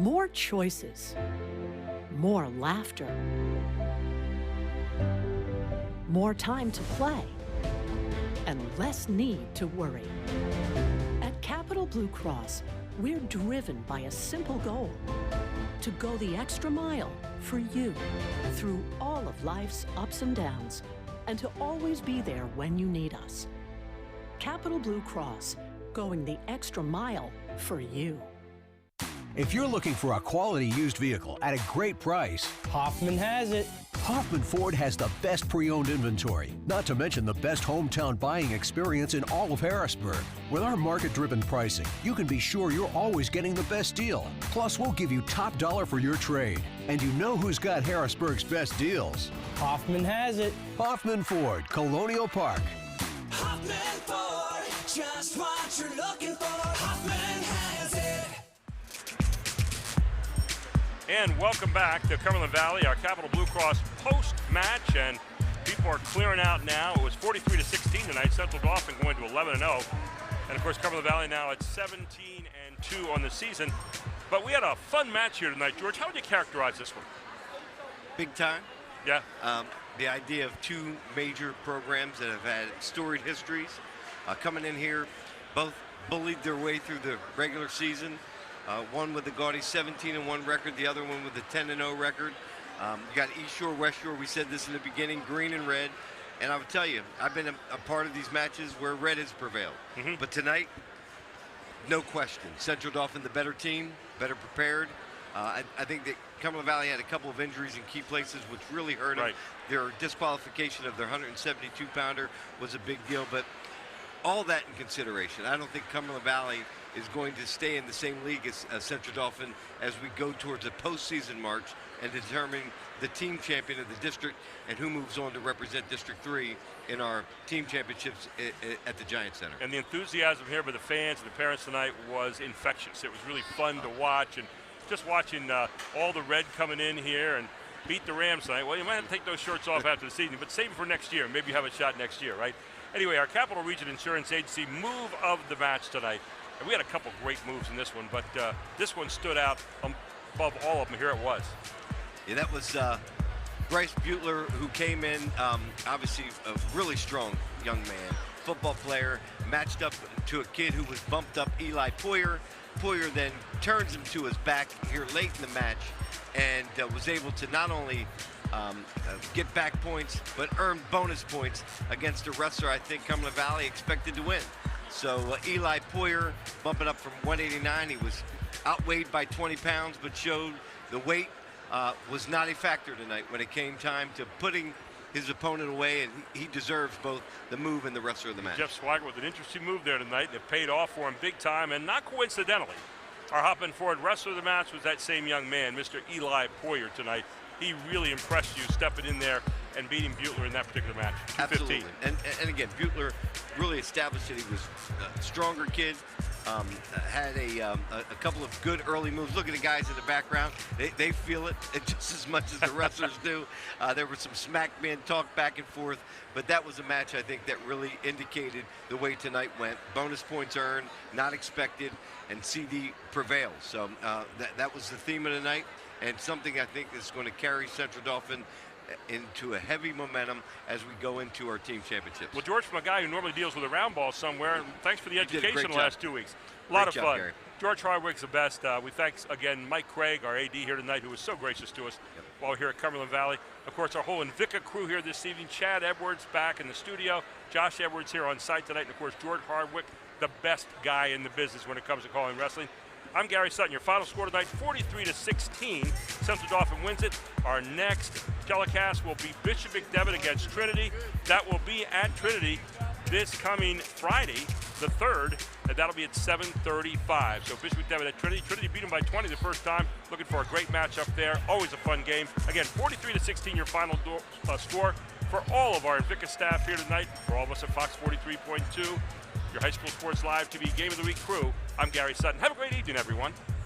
More choices. More laughter. More time to play. And less need to worry. At Capital Blue Cross, we're driven by a simple goal: to go the extra mile for you through all of life's ups and downs, and to always be there when you need us. Capital Blue Cross, going the extra mile for you. If you're looking for a quality used vehicle at a great price, Hoffman has it. Hoffman Ford has the best pre-owned inventory, not to mention the best hometown buying experience in all of Harrisburg. With our market-driven pricing, you can be sure you're always getting the best deal. Plus, we'll give you top dollar for your trade. And you know who's got Harrisburg's best deals. Hoffman has it. Hoffman Ford, Colonial Park. Hoffman Ford, just what you're looking for. Hoffman has it. And welcome back to Cumberland Valley, our Capital Blue Cross post-match, and people are clearing out now. It was 43-16 tonight. Central Dauphin going to 11-0, and of course Cumberland Valley now at 17-2 on the season. But we had a fun match here tonight, George. How would you characterize this one? Big time. Yeah. The idea of two major programs that have had storied histories coming in here, both bullied their way through the regular season. One with the gaudy 17-1 record, the other one with the 10-0 record. You got East Shore, West Shore. We said this in the beginning, green and red. And I would tell you, I've been a part of these matches where red has prevailed. But tonight, no question, Central Dauphin the better team, better prepared. I think that Cumberland Valley had a couple of injuries in key places, which really hurt them. Their disqualification of their 172-pounder was a big deal. But all that in consideration, I don't think Cumberland Valley is going to stay in the same league as Central Dauphin as we go towards a postseason march and determine the team champion of the district and who moves on to represent District 3 in our team championships at the Giant Center. And the enthusiasm here by the fans and the parents tonight was infectious. It was really fun to watch, and just watching all the red coming in here and beat the Rams tonight. Well, you might have to take those shirts off after the season, but save them for next year. Maybe you have a shot next year, right? Anyway, our Capital Region Insurance Agency move of the match tonight. And we had a couple great moves in this one, but this one stood out above all of them. Here it was. Yeah, that was Bryce Butler, who came in, obviously a really strong young man, football player, matched up to a kid who was bumped up, Eli Poyer. Poyer then turns him to his back here late in the match and was able to not only get back points, but earn bonus points against a wrestler I think Cumberland Valley expected to win. So Eli Poyer bumping up from 189. He was outweighed by 20 pounds, but showed the weight was not a factor tonight when it came time to putting his opponent away, and he deserves both the move and the rest of the match. Jeff Swagger with an interesting move there tonight. It paid off for him big time, and not coincidentally, our Hoffman Ford wrestler of the match was that same young man, Mr. Eli Poyer tonight. He really impressed you stepping in there and beating Butler in that particular match. Absolutely. And again, Butler really established that he was a stronger kid, had a couple of good early moves. Look at the guys in the background. They feel it just as much as the wrestlers do. There was some smack man talk back and forth, but that was a match I think that really indicated the way tonight went. Bonus points earned, not expected, and CD prevails. So that was the theme of the night, and something I think is going to carry Central Dauphin into a heavy momentum as we go into our team championships. Well, George, from a guy who normally deals with a round ball somewhere, thanks for the education the last 2 weeks. A lot of fun. Gary. George Hardwick's the best. We thanks again Mike Craig, our AD here tonight, who was so gracious to us while we're here at Cumberland Valley. Of course, our whole Invicta crew here this evening. Chad Edwards back in the studio. Josh Edwards here on site tonight. And, of course, George Hardwick, the best guy in the business when it comes to calling wrestling. I'm Gary Sutton. Your final score tonight, 43-16. Central Dauphin wins it. Our next telecast will be Bishop McDevitt against Trinity. That will be at Trinity this coming Friday, the 3rd, and that'll be at 7:35. So Bishop McDevitt at Trinity. Trinity beat them by 20 the first time. Looking for a great match up there. Always a fun game. Again, 43-16 your final score. For all of our Invicta staff here tonight, for all of us at Fox 43.2, your High School Sports Live TV Game of the Week crew, I'm Gary Sutton. Have a great evening, everyone.